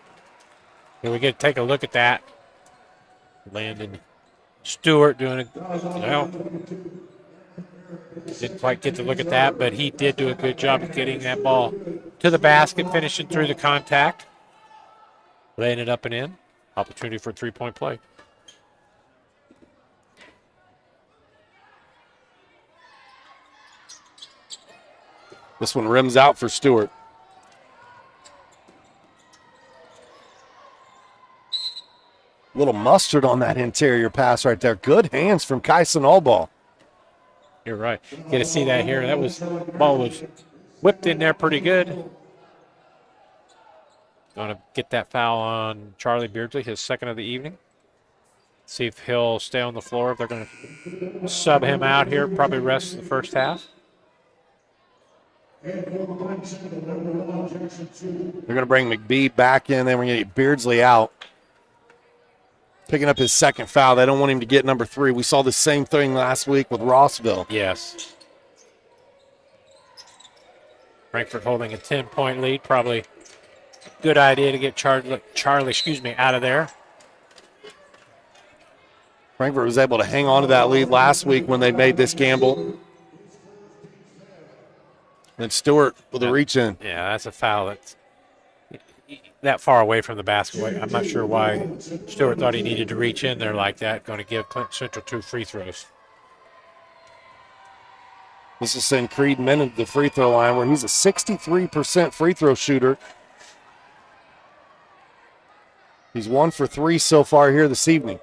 [SPEAKER 3] Here we get to take a look at that. Landon Stewart doing it. Well, didn't quite get to look at that, but he did do a good job of getting that ball to the basket, finishing through the contact, laying it up and in. Opportunity for a three-point play.
[SPEAKER 2] This one rims out for Stewart. Little mustard on that interior pass right there. Good hands from Kyson Allball.
[SPEAKER 3] You're right. Get to see that here. That ball was whipped in there pretty good. Going to get that foul on Charlie Beardsley, his second of the evening. See if he'll stay on the floor. If they're going to sub him out here, probably rest the first half.
[SPEAKER 2] They're going to bring McBee back in. Then we're going to get Beardsley out. Picking up his second foul. They don't want him to get number 3. We saw the same thing last week with Rossville.
[SPEAKER 3] Yes. Frankfurt holding a 10-point lead. Probably good idea to get Charlie out of there.
[SPEAKER 2] Frankfurt was able to hang on to that lead last week when they made this gamble. And Stewart with a reach in.
[SPEAKER 3] Yeah, that's a foul that's that far away from the basket. I'm not sure why Stewart thought he needed to reach in there like that. Going to give Clinton Central 2 free throws.
[SPEAKER 2] This is send Creed Menon to the free throw line where he's a 63% free throw shooter. He's 1 for 3 so far here this evening.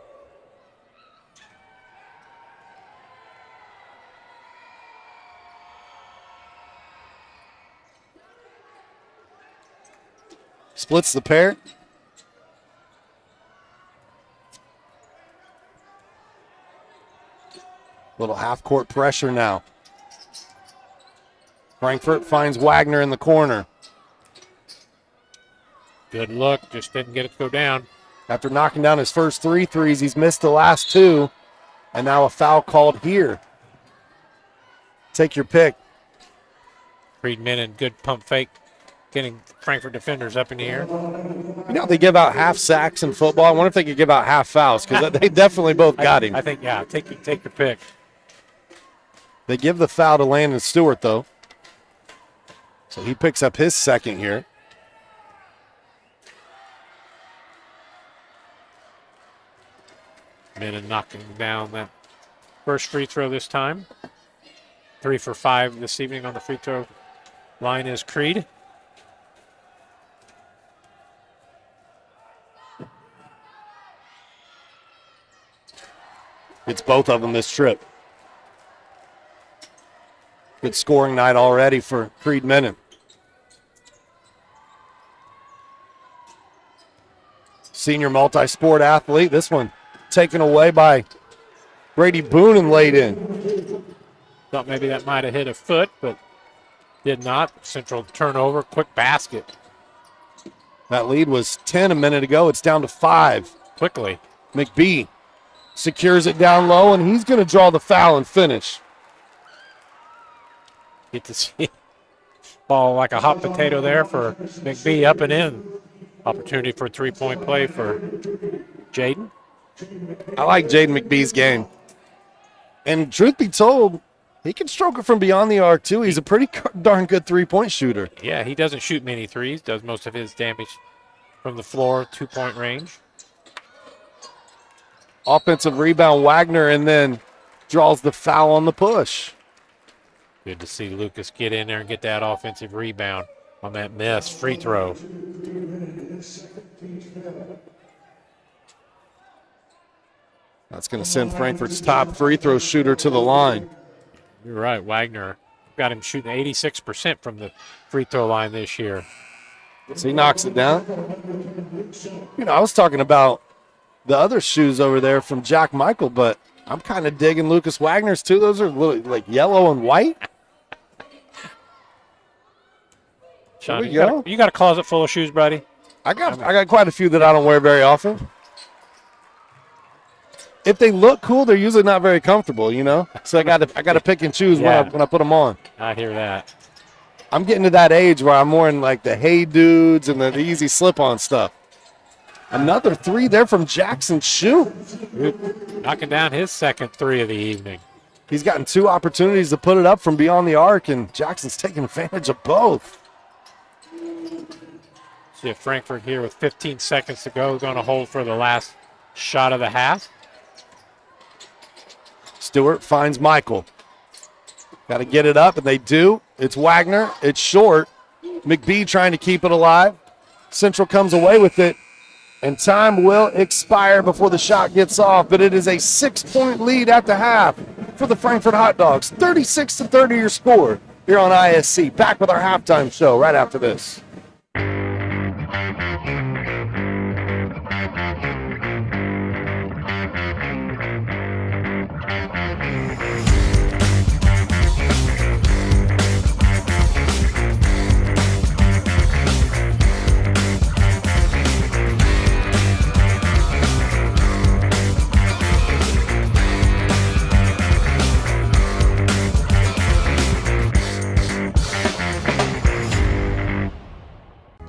[SPEAKER 2] Splits the pair. Little half-court pressure now. Frankfurt finds Wagner in the corner.
[SPEAKER 3] Good look, just didn't get it to go down.
[SPEAKER 2] After knocking down his first 3 threes, he's missed the last 2. And now a foul called here. Take your pick.
[SPEAKER 3] Creed Menon, good pump fake. Getting Frankfurt defenders up in the air.
[SPEAKER 2] You know, they give out half sacks in football. I wonder if they could give out half fouls because they definitely both got him.
[SPEAKER 3] I think, yeah, take your pick.
[SPEAKER 2] They give the foul to Landon Stewart, though. So he picks up his second here.
[SPEAKER 3] Menon knocking down that first free throw this time. 3 for 5 this evening on the free throw line is Creed.
[SPEAKER 2] It's both of them this trip. Good scoring night already for Creed Menon. Senior multi-sport athlete. This one taken away by Brady Boone and laid in.
[SPEAKER 3] Thought maybe that might have hit a foot, but did not. Central turnover, quick basket.
[SPEAKER 2] That lead was 10 a minute ago. It's down to 5.
[SPEAKER 3] Quickly.
[SPEAKER 2] McBee secures it down low, and he's going to draw the foul and finish.
[SPEAKER 3] Get to see ball like a hot potato there for McBee up and in. Opportunity for a three-point play for Jaden.
[SPEAKER 2] I like Jaden McBee's game. And truth be told, he can stroke it from beyond the arc, too. He's a pretty darn good three-point shooter.
[SPEAKER 3] Yeah, he doesn't shoot many threes, does most of his damage from the floor, 2-point range.
[SPEAKER 2] Offensive rebound, Wagner, and then draws the foul on the push.
[SPEAKER 3] Good to see Lucas get in there and get that offensive rebound on that miss free throw.
[SPEAKER 2] That's going to send Frankfurt's top free throw shooter to the line.
[SPEAKER 3] You're right, Wagner got him shooting 86% from the free throw line this year.
[SPEAKER 2] So he knocks it down. You know, I was talking about the other shoes over there from Jack Michael, but I'm kind of digging Lucas Wagner's too. Those are like yellow and white.
[SPEAKER 3] Sean,
[SPEAKER 2] There we go.
[SPEAKER 3] you got a closet full of shoes, buddy?
[SPEAKER 2] I got quite a few that I don't wear very often. if they look cool, they're usually not very comfortable, you know? So I got to pick and choose
[SPEAKER 3] Yeah.
[SPEAKER 2] when I put them on.
[SPEAKER 3] I hear that.
[SPEAKER 2] I'm getting to that age where I'm more in like the Hey Dudes and the easy slip-on stuff. Another three there from Jackson Shoup.
[SPEAKER 3] Knocking down his second three of the evening.
[SPEAKER 2] He's gotten 2 opportunities to put it up from beyond the arc, and Jackson's taking advantage of both.
[SPEAKER 3] See if Frankfurt here with 15 seconds to go, going to hold for the last shot of the half.
[SPEAKER 2] Stewart finds Michael. Got to get it up, and they do. It's Wagner. It's short. McBee trying to keep it alive. Central comes away with it, and time will expire before the shot gets off, but it is a 6-point lead at the half for the Frankfurt Hot Dogs. 36-30 your score here on ISC. Back with our halftime show right after this.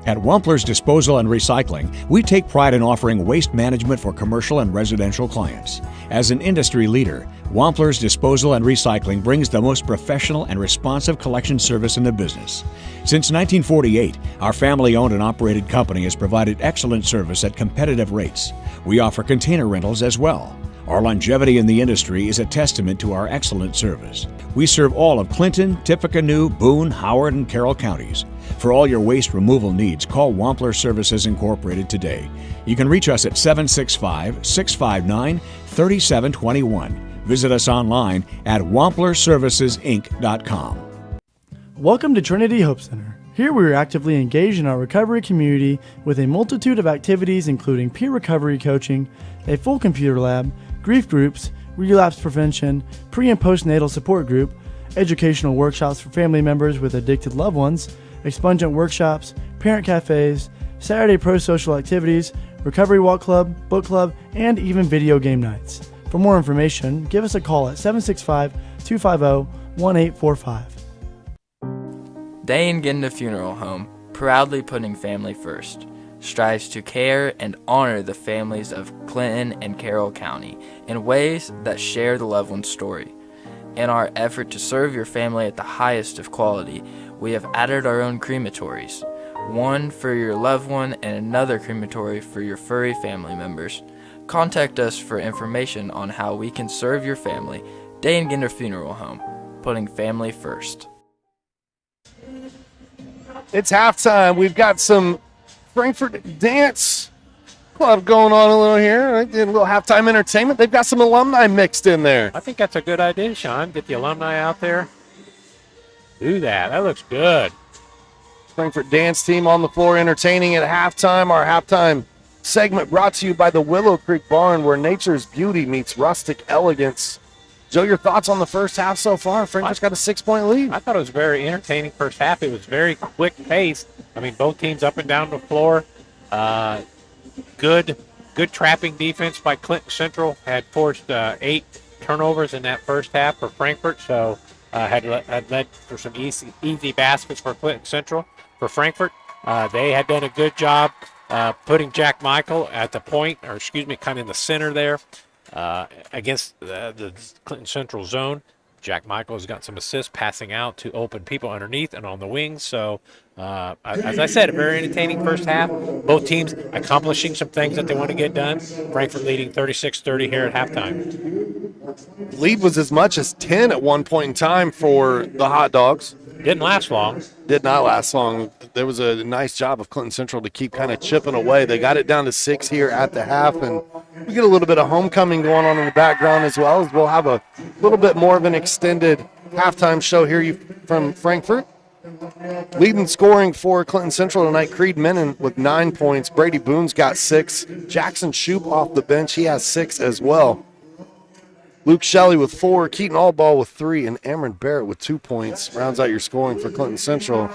[SPEAKER 7] At Wampler's Disposal and Recycling, we take pride in offering waste management for commercial and residential clients. As an industry leader, Wampler's Disposal and Recycling brings the most professional and responsive collection service in the business. Since 1948, our family-owned and operated company has provided excellent service at competitive rates. We offer container rentals as well. Our longevity in the industry is a testament to our excellent service. We serve all of Clinton, Tippecanoe, Boone, Howard, and Carroll counties. For all your waste removal needs, call Wampler Services Incorporated today. You can reach us at 765-659-3721. Visit us online at wamplerservicesinc.com.
[SPEAKER 10] Welcome to Trinity Hope Center. Here we are actively engaged in our recovery community with a multitude of activities including peer recovery coaching, a full computer lab, grief groups, relapse prevention, pre- and postnatal support group, educational workshops for family members with addicted loved ones, expungent workshops, parent cafes, Saturday pro-social activities, recovery walk club, book club, and even video game nights. For more information, give us a call at 765-250-1845.
[SPEAKER 11] Day and Ginda Funeral Home, proudly putting family first, strives to care and honor the families of Clinton and Carroll County in ways that share the loved one's story. In our effort to serve your family at the highest of quality, we have added our own crematories, one for your loved one and another crematory for your furry family members. Contact us for information on how we can serve your family. Day and Ginda Funeral Home, putting family first.
[SPEAKER 2] It's halftime. We've got some Frankfurt Dance Club going on a little here. A little halftime entertainment. They've got some alumni mixed in there.
[SPEAKER 3] I think that's a good idea, Sean. Get the alumni out there. Do that. That looks good.
[SPEAKER 2] Frankfurt Dance team on the floor entertaining at halftime. Our halftime segment brought to you by the Willow Creek Barn, where nature's beauty meets rustic elegance. Joe, your thoughts on the first half so far? Frankfurt's got a 6-point lead.
[SPEAKER 3] I thought it was very entertaining first half. It was very quick paced. I mean, both teams up and down the floor. Good trapping defense by Clinton Central. Had forced 8 turnovers in that first half for Frankfurt, so had led for some easy baskets for Clinton Central. For Frankfurt, they had done a good job putting Jack Michael at the point, or excuse me, kind of in the center there against the Clinton Central zone. Jack Michael has got some assists passing out to open people underneath and on the wings. So, as I said, a very entertaining first half. Both teams accomplishing some things that they want to get done. Frankfurt leading 36-30 here at halftime.
[SPEAKER 2] Lead was as much as 10 at one point in time for the Hot Dogs.
[SPEAKER 3] Didn't last long.
[SPEAKER 2] Did not last long. There was a nice job of Clinton Central to keep kind of chipping away. They got it down to 6 here at the half, and we get a little bit of homecoming going on in the background as well, as we'll have a little bit more of an extended halftime show here from Frankfurt. Leading scoring for Clinton Central tonight, Creed Menon with 9 points. Brady Boone's got 6. Jackson Shoup off the bench, he has 6 as well. Luke Shelley with 4, Keaton Allball with 3, and Amron Barrett with 2 points. Rounds out your scoring for Clinton Central.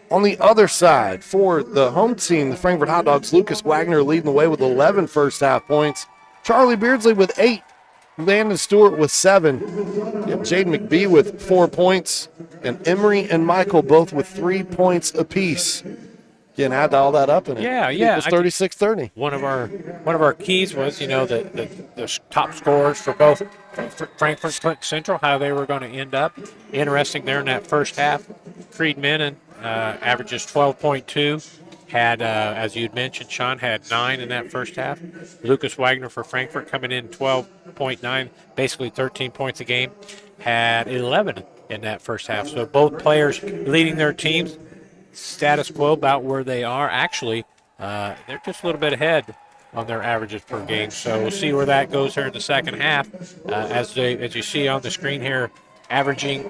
[SPEAKER 2] On the other side, for the home team, the Frankfurt Hot Dogs, Lucas Wagner leading the way with 11 first half points. Charlie Beardsley with 8. Landon Stewart with 7. You have Jaden McBee with 4 points. And Emery and Michael both with 3 points apiece. Again, add all that up, and it equals 36-30.
[SPEAKER 3] One of our keys was, the top scorers for both Frankfort and Clinton Central, how they were going to end up. Interesting there in that first half. Creed Menon averages 12.2. Had, as you'd mentioned, Sean had 9 in that first half. Lucas Wagner for Frankfort coming in 12.9, basically 13 points a game, had 11 in that first half. So both players leading their teams. Status quo about where they are. Actually, they're just a little bit ahead on their averages per game. So we'll see where that goes here in the second half. As you see on the screen here, announcing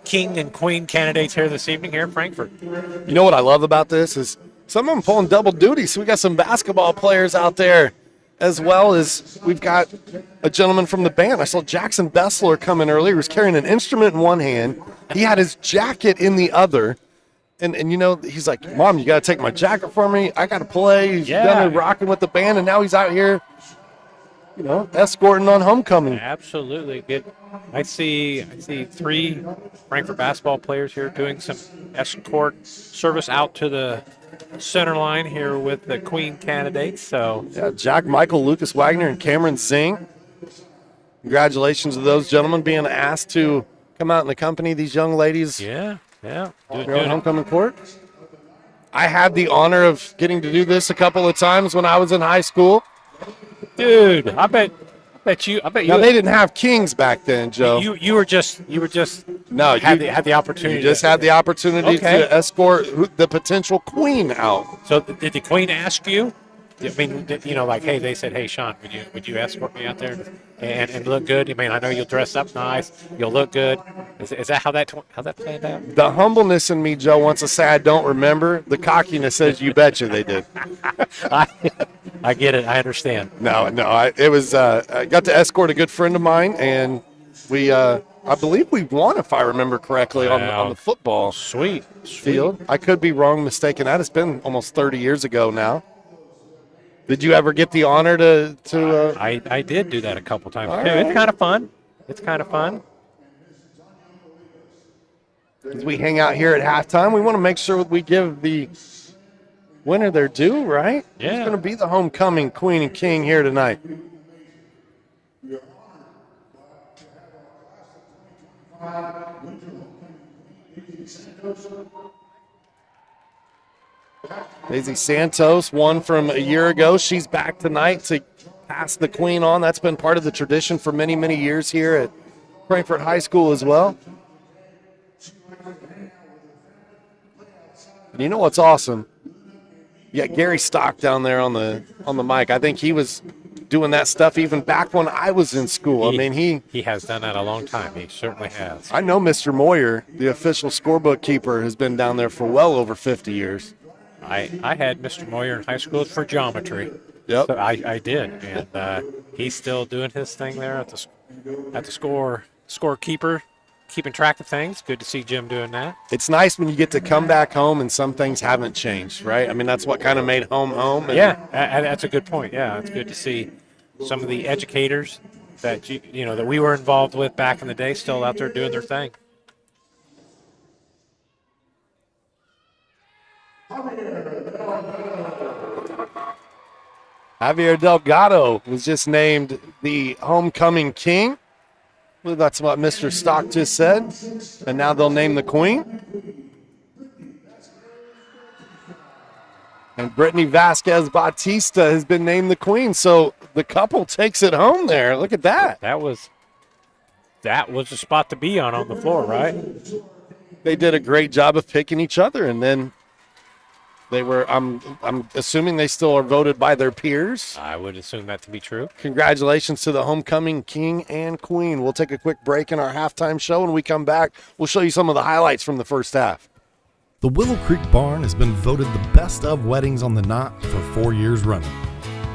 [SPEAKER 3] king and queen candidates here this evening here in Frankfort.
[SPEAKER 2] You know what I love about this is some of them pulling double duty. So we got some basketball players out there, as well as we've got a gentleman from the band. I saw Jackson Bessler come in earlier. He was carrying an instrument in one hand. He had his jacket in the other. And he's like, Mom, you got to take my jacket for me. I got to play. He's done it rocking with the band, and now he's out here, escorting on homecoming.
[SPEAKER 3] Absolutely. Good. I see 3 Frankfort basketball players here doing some escort service out to the center line here with the Queen candidates. So
[SPEAKER 2] Jack Michael, Lucas Wagner, and Cameron Zing. Congratulations to those gentlemen being asked to come out and accompany these young ladies.
[SPEAKER 3] Yeah.
[SPEAKER 2] Here on homecoming court. I had the honor of getting to do this a couple of times when I was in high school.
[SPEAKER 3] Dude, I bet you.
[SPEAKER 2] Now they didn't have kings back then, Joe.
[SPEAKER 3] You were just
[SPEAKER 2] no.
[SPEAKER 3] Had the opportunity.
[SPEAKER 2] You just had the opportunity to escort the potential queen out.
[SPEAKER 3] So did the queen ask you? I mean, hey, they said, hey, Sean, would you escort me out there and look good? I mean, I know you'll dress up nice, you'll look good. Is that how that played out?
[SPEAKER 2] The humbleness in me, Joe, wants to say I don't remember. The cockiness says you betcha they did.
[SPEAKER 3] I get it. I understand.
[SPEAKER 2] No. I got to escort a good friend of mine, and we, I believe we won, if I remember correctly, on the football field. I could be wrong, mistaken. That has been almost 30 years ago now. Did you ever get the honor to?
[SPEAKER 3] I did do that a couple times too. Right. It's kind of fun.
[SPEAKER 2] As we hang out here at halftime, we want to make sure we give the winner their due, right?
[SPEAKER 3] Yeah.
[SPEAKER 2] Who's going to be the homecoming queen and king here tonight? Daisy Santos, one from a year ago. She's back tonight to pass the queen on. That's been part of the tradition for many, many years here at Frankfort High School as well. And you know what's awesome? You got Gary Stock down there on the mic. I think he was doing that stuff even back when I was in school.
[SPEAKER 3] He has done that a long time. He certainly has.
[SPEAKER 2] I know Mr. Moyer, the official scorebook keeper, has been down there for well over 50 years.
[SPEAKER 3] I had Mr. Moyer in high school for geometry.
[SPEAKER 2] Yep.
[SPEAKER 3] So I did, and he's still doing his thing there at the scorekeeper, keeping track of things. Good to see Jim doing that.
[SPEAKER 2] It's nice when you get to come back home and some things haven't changed, right? I mean, that's what kind of made home.
[SPEAKER 3] Yeah, that's a good point. Yeah, it's good to see some of the educators that that we were involved with back in the day still out there doing their thing.
[SPEAKER 2] Javier Delgado was just named the homecoming king. I believe that's what Mr. Stock just said. And now they'll name the queen. And Brittany Vasquez Bautista has been named the queen. So the couple takes it home there. Look at that.
[SPEAKER 3] That was the spot to be on the floor, right?
[SPEAKER 2] They did a great job of picking each other, and then they were, I'm assuming they still are voted by their peers.
[SPEAKER 3] I would assume that to be true.
[SPEAKER 2] Congratulations to the homecoming king and queen. We'll take a quick break in our halftime show. When we come back, we'll show you some of the highlights from the first half.
[SPEAKER 6] The Willow Creek Barn has been voted the best of weddings on the knot for 4 years running.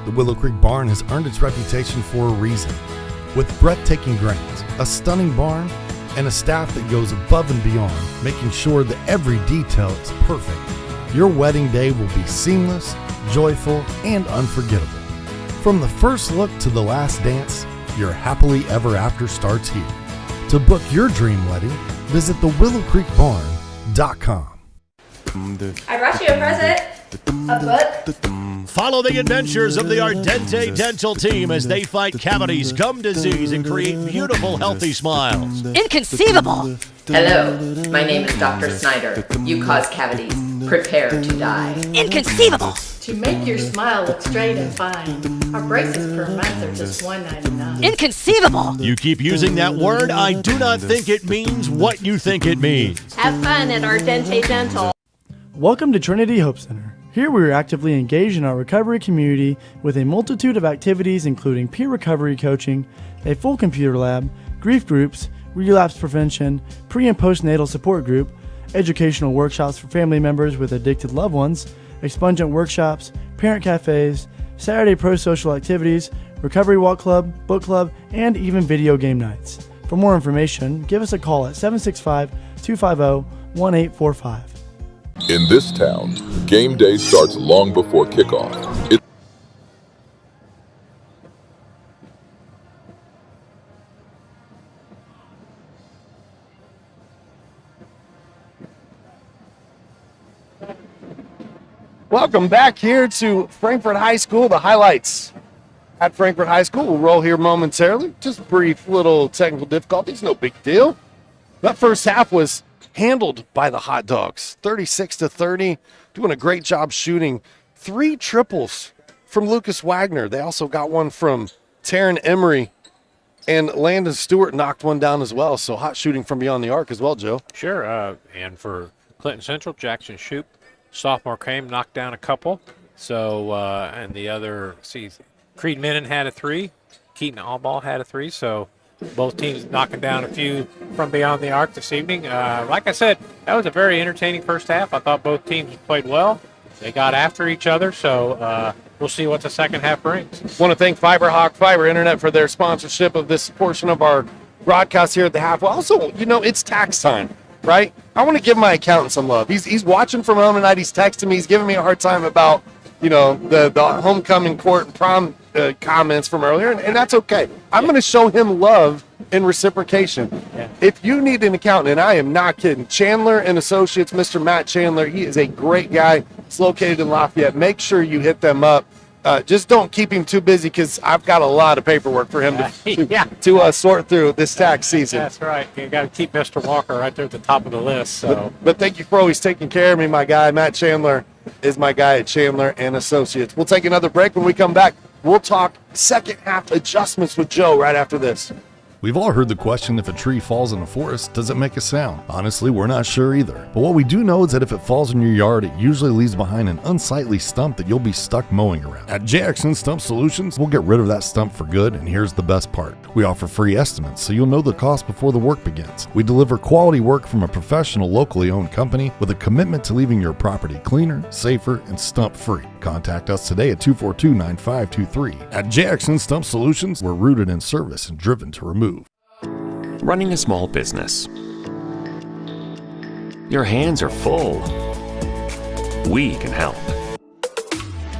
[SPEAKER 6] The Willow Creek Barn has earned its reputation for a reason. With breathtaking grounds, a stunning barn, and a staff that goes above and beyond, making sure that every detail is perfect, your wedding day will be seamless, joyful, and unforgettable. From the first look to the last dance, your happily ever after starts here. To book your dream wedding, visit thewillowcreekbarn.com.
[SPEAKER 12] I brought you a present. A book.
[SPEAKER 13] Follow the adventures of the Ardente Dental team as they fight cavities, gum disease, and create beautiful, healthy smiles.
[SPEAKER 12] Inconceivable. Hello, my name is Dr. Snyder. You cause cavities. Prepare to die. Inconceivable. To make your smile look straight and fine, our braces per month are just $1.99. Inconceivable.
[SPEAKER 13] You keep using that word, I do not think it means what you think it means.
[SPEAKER 12] Have fun at Ardente Dental.
[SPEAKER 10] Welcome to Trinity Hope Center. Here we are actively engaged in our recovery community with a multitude of activities including peer recovery coaching, a full computer lab, grief groups, relapse prevention, pre- and postnatal support group, educational workshops for family members with addicted loved ones, expungent workshops, parent cafes, Saturday pro-social activities, recovery walk club, book club, and even video game nights. For more information, give us a call at 765-250-1845.
[SPEAKER 5] In this town, game day starts long before kickoff.
[SPEAKER 2] Welcome back here to Frankfort High School. The highlights at Frankfort High School will roll here momentarily. Just brief little technical difficulties, no big deal. That first half was handled by the Hot Dogs, 36-30, doing a great job shooting. 3 triples from Lucas Wagner. They also got one from Taryn Emery, and Landon Stewart knocked one down as well. So hot shooting from beyond the arc as well, Joe.
[SPEAKER 3] Sure, and for Clinton Central, Jackson Shoup, sophomore came, knocked down a couple. So, and the other, Creed Menon had a 3. Keaton Allball had a 3. So both teams knocking down a few from beyond the arc this evening. Like I said, that was a very entertaining first half. I thought both teams played well. They got after each other, so we'll see what the second half brings.
[SPEAKER 2] Want to thank FiberHawk Fiber Internet for their sponsorship of this portion of our broadcast here at the half. Well, also, it's tax time, right? I want to give my accountant some love. He's watching from home tonight. He's texting me. He's giving me a hard time about, the homecoming court and prom comments from earlier, and that's okay. I'm going to show him love in reciprocation.
[SPEAKER 3] Yeah.
[SPEAKER 2] If you need an accountant, and I am not kidding, Chandler and Associates, Mr. Matt Chandler, he is a great guy. It's located in Lafayette. Make sure you hit them up. Just don't keep him too busy because I've got a lot of paperwork for him to sort through this tax season.
[SPEAKER 3] That's right. You got to keep Mr. Walker right there at the top of the list. So,
[SPEAKER 2] but thank you for always taking care of me, my guy. Matt Chandler is my guy at Chandler and Associates. We'll take another break. When we come back, we'll talk second half adjustments with Joe right after this.
[SPEAKER 6] We've all heard the question, if a tree falls in a forest, does it make a sound? Honestly, we're not sure either. But what we do know is that if it falls in your yard, it usually leaves behind an unsightly stump that you'll be stuck mowing around. At JXN Stump Solutions, we'll get rid of that stump for good, and here's the best part. We offer free estimates, so you'll know the cost before the work begins. We deliver quality work from a professional, locally owned company with a commitment to leaving your property cleaner, safer, and stump-free. Contact us today at 242-9523. At JXN Stump Solutions, we're rooted in service and driven to remove.
[SPEAKER 8] Running a small business. Your hands are full. We can help.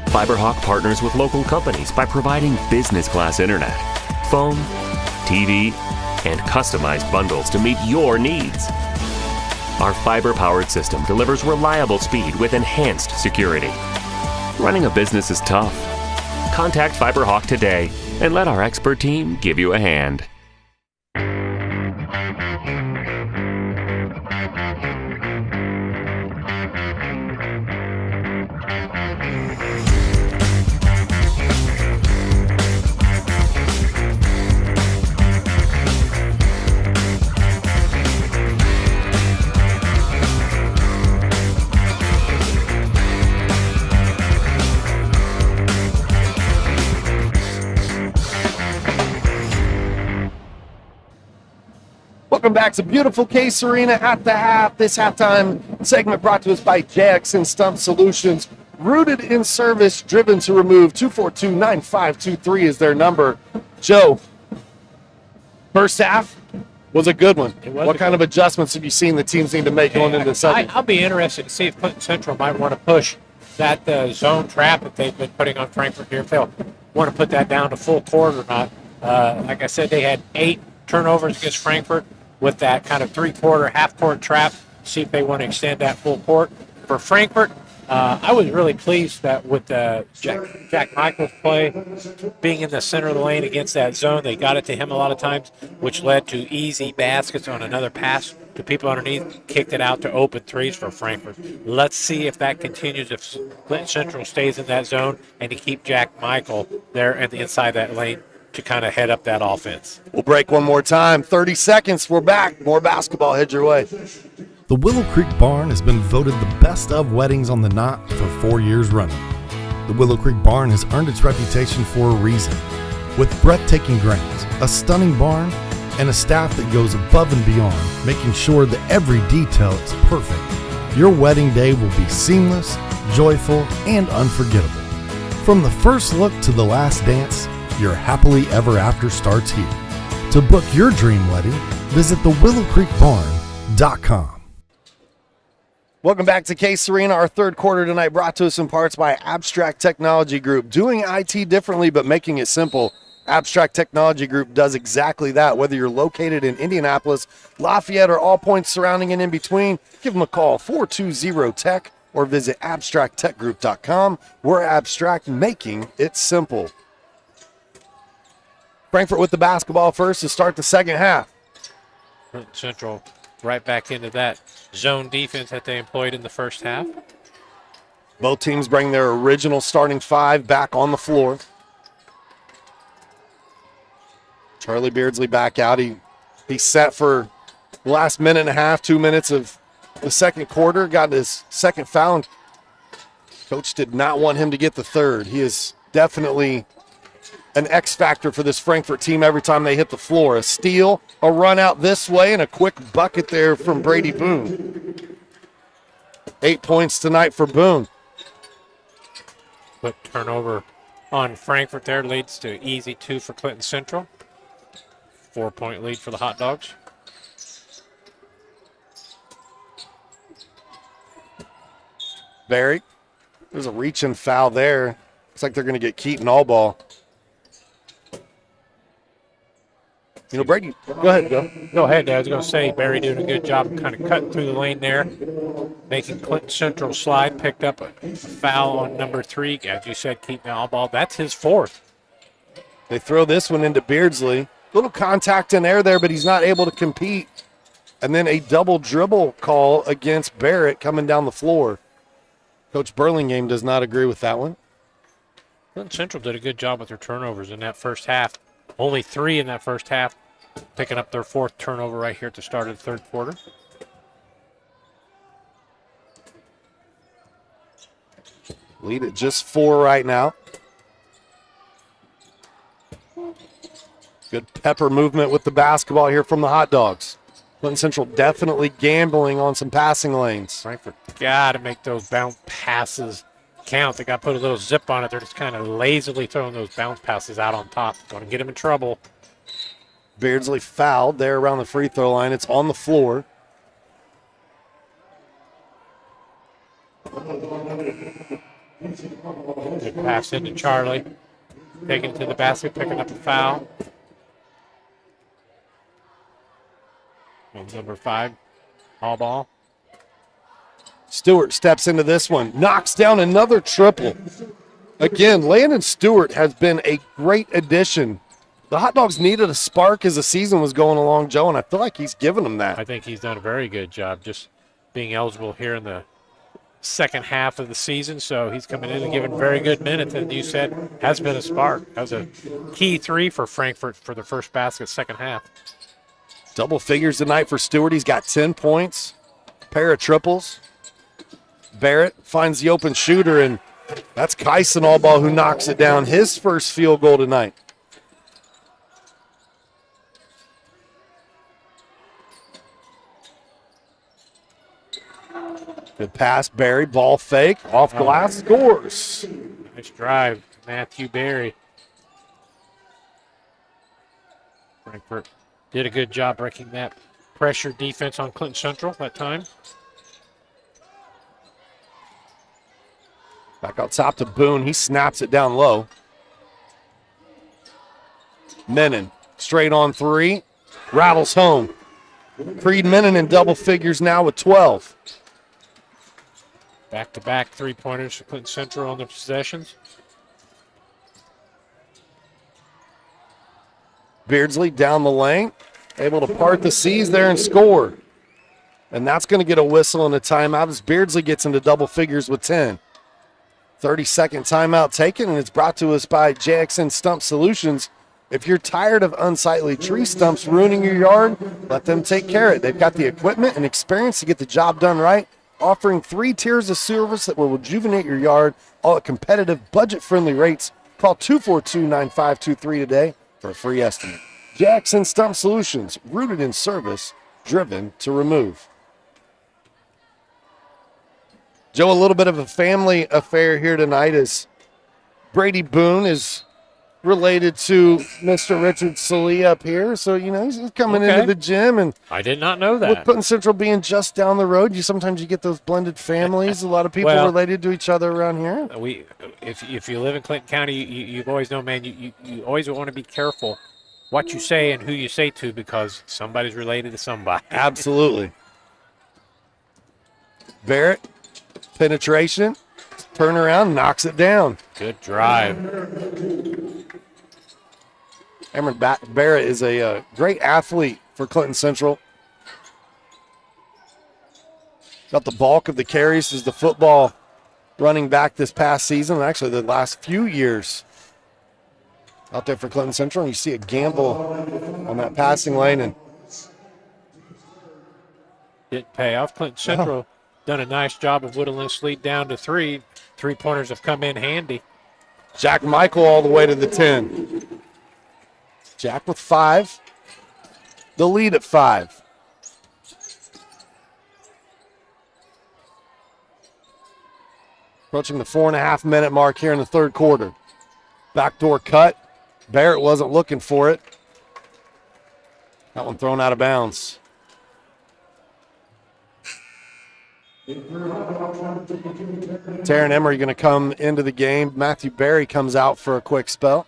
[SPEAKER 8] FiberHawk partners with local companies by providing business class internet, phone, TV, and customized bundles to meet your needs. Our fiber-powered system delivers reliable speed with enhanced security. Running a business is tough. Contact FiberHawk today and let our expert team give you a hand.
[SPEAKER 2] Welcome back to beautiful Case Arena at the half. This halftime segment brought to us by Jackson Stump Solutions. Rooted in service, driven to remove. 242-9523 is their number. Joe, first half was a good one. What kind of adjustments have you seen the teams need to make going into the second?
[SPEAKER 3] I'll be interested to see if Clinton Central might want to push that zone trap that they've been putting on Frankfort Deerfield. want to put that down to full court or not. Like I said, they had 8 turnovers against Frankfurt with that kind of three-quarter, half-court trap. See if they want to extend that full court. For Frankfurt, I was really pleased that with Jack Michael's play, being in the center of the lane against that zone, they got it to him a lot of times, which led to easy baskets on another pass to people underneath, kicked it out to open threes for Frankfurt. Let's see if that continues, if Clinton Central stays in that zone, and to keep Jack Michael there at the inside that lane to kind of head up that offense.
[SPEAKER 2] We'll break one more time. 30 seconds. We're back. More basketball. Head your way.
[SPEAKER 6] The Willow Creek Barn has been voted the best of weddings on the knot for 4 years running. The Willow Creek Barn has earned its reputation for a reason. With breathtaking grounds, a stunning barn, and a staff that goes above and beyond, making sure that every detail is perfect, your wedding day will be seamless, joyful, and unforgettable. From the first look to the last dance, your happily ever after starts here. To book your dream wedding, visit thewillowcreekbarn.com.
[SPEAKER 2] Welcome back to Case Arena. Our third quarter tonight brought to us in parts by Abstract Technology Group. Doing IT differently but making it simple. Abstract Technology Group does exactly that. Whether you're located in Indianapolis, Lafayette, or all points surrounding and in between, give them a call, 420-TECH, or visit abstracttechgroup.com. We're Abstract, making it simple. Frankfurt with the basketball first to start the second half.
[SPEAKER 3] Clinton Central right back into that zone defense that they employed in the first half.
[SPEAKER 2] Both teams bring their original starting 5 back on the floor. Charlie Beardsley back out. He's set for the last minute and a half, 2 minutes of the second quarter. Got his second foul. Coach did not want him to get the third. He is definitely an X factor for this Frankfurt team every time they hit the floor. A steal, a run out this way, and a quick bucket there from Brady Boone. 8 points tonight for Boone.
[SPEAKER 3] Quick turnover on Frankfurt there leads to easy 2 for Clinton Central. 4-point lead for the Hot Dogs.
[SPEAKER 2] Barry, there's a reach and foul there. Looks like they're going to get Keaton all ball. You know, Brady, go ahead, go.
[SPEAKER 3] Go ahead. I was going to say, Barry doing a good job of kind of cutting through the lane there, making Clinton Central slide, picked up a foul on number 3. As you said, Keaton all ball. That's his 4th.
[SPEAKER 2] They throw this one into Beardsley. Little contact in air there, but he's not able to compete. And then a double dribble call against Barrett coming down the floor. Coach Burlingame does not agree with that one.
[SPEAKER 3] Clinton Central did a good job with their turnovers in that first half. Only 3 in that first half, picking up their 4th turnover right here at the start of the third quarter.
[SPEAKER 2] Lead at just 4 right now. Good pepper movement with the basketball here from the Hot Dogs. Clinton Central definitely gambling on some passing lanes.
[SPEAKER 3] Frankfurt got to make those bounce passes count. They got to put a little zip on it. They're just kind of lazily throwing those bounce passes out on top. Going to get them in trouble.
[SPEAKER 2] Beardsley fouled there around the free throw line. It's on the floor.
[SPEAKER 3] Good pass into Charlie. Taking it to the basket, picking up a foul. Number 5, all ball.
[SPEAKER 2] Stewart steps into this one, knocks down another triple. Again, Landon Stewart has been a great addition. The Hot Dogs needed a spark as the season was going along, Joe, and I feel like he's given them that.
[SPEAKER 3] I think he's done a very good job just being eligible here in the second half of the season, so he's coming in and giving very good minutes, and you said has been a spark. That was a key 3 for Frankfurt for the first basket second half.
[SPEAKER 2] Double figures tonight for Stewart. He's got 10 points, pair of triples. Barrett finds the open shooter, and that's Kyson Allball who knocks it down. His first field goal tonight. Good pass, Barry. Ball fake, off glass, scores.
[SPEAKER 3] Nice drive, Matthew Barry. Frankfurt did a good job breaking that pressure defense on Clinton Central that time.
[SPEAKER 2] Back out top to Boone. He snaps it down low. Menon, straight on three, rattles home. Creed Menon in double figures now with 12.
[SPEAKER 3] Back-to-back three-pointers for Clinton Central on the possessions.
[SPEAKER 2] Beardsley down the lane, able to part the seas there and score. And that's going to get a whistle and a timeout as Beardsley gets into double figures with 10. 30-second timeout taken, and it's brought to us by JXN Stump Solutions. If you're tired of unsightly tree stumps ruining your yard, let them take care of it. They've got the equipment and experience to get the job done right, offering 3 tiers of service that will rejuvenate your yard, all at competitive, budget-friendly rates. Call 242-9523 today for a free estimate. JXN Stump Solutions, rooted in service, driven to remove. Joe, a little bit of a family affair here tonight as Brady Boone is related to Mr. Richard Salee up here. So, you know, he's coming into the gym. And
[SPEAKER 3] I did not know that.
[SPEAKER 2] With Clinton Central being just down the road, sometimes you get those blended families. A lot of people related to each other around here.
[SPEAKER 3] If you live in Clinton County, you've always known, man, you always want to be careful what you say and who you say to because somebody's related to somebody.
[SPEAKER 2] Absolutely. Barrett, penetration, turnaround, knocks it down.
[SPEAKER 3] Good drive.
[SPEAKER 2] Cameron Barrett is a great athlete for Clinton Central. Got the bulk of the carries as the football running back this past season, actually the last few years out there for Clinton Central. And you see a gamble on that passing lane. And
[SPEAKER 3] didn't pay off. Clinton Central done a nice job of whittling this lead down to 3. 3-pointers have come in handy.
[SPEAKER 2] Jack Michael all the way to the 10. Jack with 5. The lead at 5. Approaching the 4.5-minute mark here in the third quarter. Backdoor cut. Barrett wasn't looking for it. That one thrown out of bounds. Taryn Emery going to come into the game. Matthew Berry comes out for a quick spell.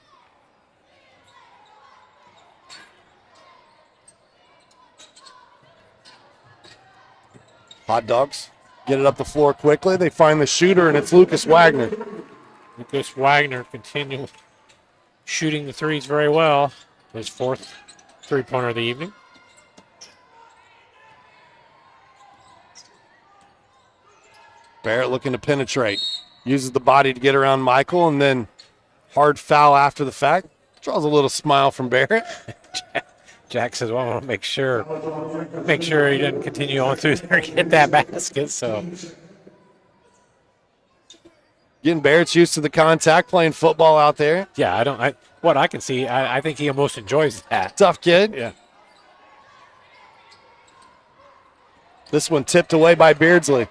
[SPEAKER 2] Hot Dogs get it up the floor quickly. They find the shooter, and it's Lucas Wagner.
[SPEAKER 3] Lucas Wagner continuing shooting the threes very well. His 4th three-pointer of the evening.
[SPEAKER 2] Barrett looking to penetrate. Uses the body to get around Michael, and then hard foul after the fact. Draws a little smile from Barrett.
[SPEAKER 3] Jack says, well, I want to make sure he doesn't continue on through there and get that basket. So
[SPEAKER 2] getting Barrett's used to the contact, playing football out there.
[SPEAKER 3] Yeah, I can see, I think he almost enjoys that.
[SPEAKER 2] Tough kid.
[SPEAKER 3] Yeah.
[SPEAKER 2] This one tipped away by Beardsley.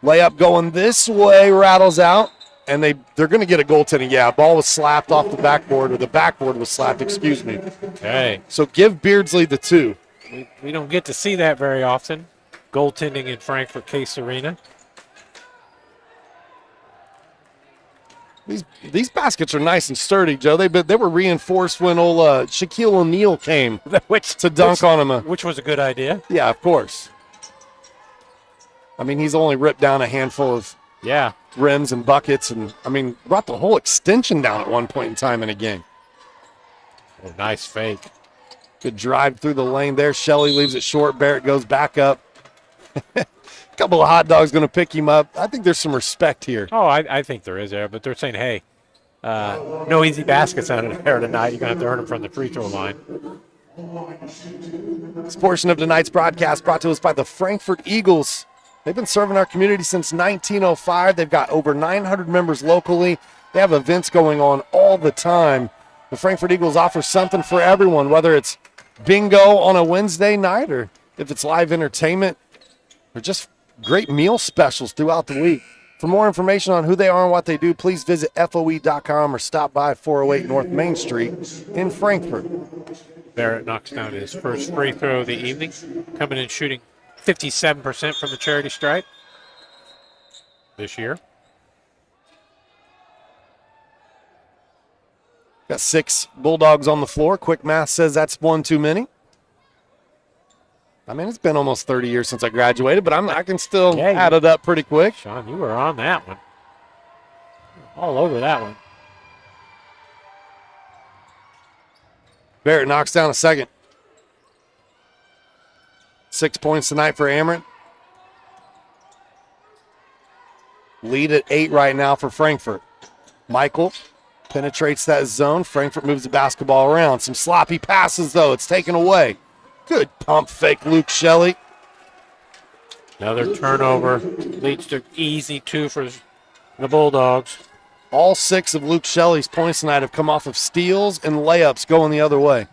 [SPEAKER 2] Layup going this way, rattles out, and they're going to get a goaltending. Yeah, ball was slapped off the backboard, or the backboard was slapped, excuse me.
[SPEAKER 3] Okay.
[SPEAKER 2] So give Beardsley the 2.
[SPEAKER 3] We don't get to see that very often. Goaltending in Frankfort Case Arena.
[SPEAKER 2] These baskets are nice and sturdy, Joe. They were reinforced when old Shaquille O'Neal came to dunk on him.
[SPEAKER 3] Which was a good idea.
[SPEAKER 2] Yeah, of course. I mean, he's only ripped down a handful of rims and buckets, and, I mean, brought the whole extension down at one point in time in a game.
[SPEAKER 3] Oh, nice fake.
[SPEAKER 2] Good drive through the lane there. Shelley leaves it short. Barrett goes back up. A couple of Hot Dogs going to pick him up. I think there's some respect here.
[SPEAKER 3] Oh, I think there is there, but they're saying, hey, no easy baskets out of there tonight. You're going to have to earn them from the free throw line.
[SPEAKER 2] This portion of tonight's broadcast brought to us by the Frankfort Eagles. They've been serving our community since 1905. They've got over 900 members locally. They have events going on all the time. The Frankfort Eagles offer something for everyone, whether it's bingo on a Wednesday night or if it's live entertainment or just great meal specials throughout the week. For more information on who they are and what they do, please visit FOE.com or stop by 408 North Main Street in Frankfort.
[SPEAKER 3] Barrett knocks down his first free throw of the evening, coming in shooting 57% from the charity stripe this year.
[SPEAKER 2] Got 6 Bulldogs on the floor. Quick math says that's one too many. I mean, it's been almost 30 years since I graduated, but I can still add it up pretty quick.
[SPEAKER 3] Sean, you were on that one. All over that one.
[SPEAKER 2] Barrett knocks down a second. 6 points tonight for Ameren. Lead at 8 right now for Frankfort. Michael penetrates that zone. Frankfort moves the basketball around. Some sloppy passes, though. It's taken away. Good pump fake, Luke Shelley.
[SPEAKER 3] Another turnover. Leads to easy 2 for the Bulldogs.
[SPEAKER 2] All 6 of Luke Shelley's points tonight have come off of steals and layups going the other way.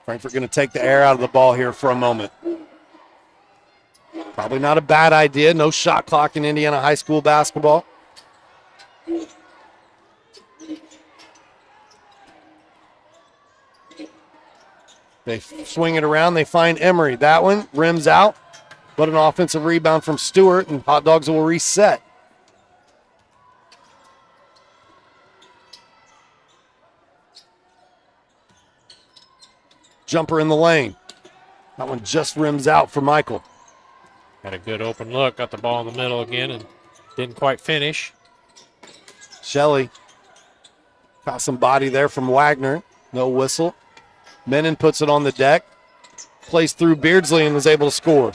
[SPEAKER 2] Frankfort going to take the air out of the ball here for a moment. Probably not a bad idea. No shot clock in Indiana high school basketball. They swing it around. They find Emery. That one rims out, but an offensive rebound from Stewart, and Hot Dogs will reset. Jumper in the lane. That one just rims out for Michael.
[SPEAKER 3] Had a good open look. Got the ball in the middle again and didn't quite finish.
[SPEAKER 2] Shelley got some body there from Wagner. No whistle. Menon puts it on the deck. Plays through Beardsley and was able to score.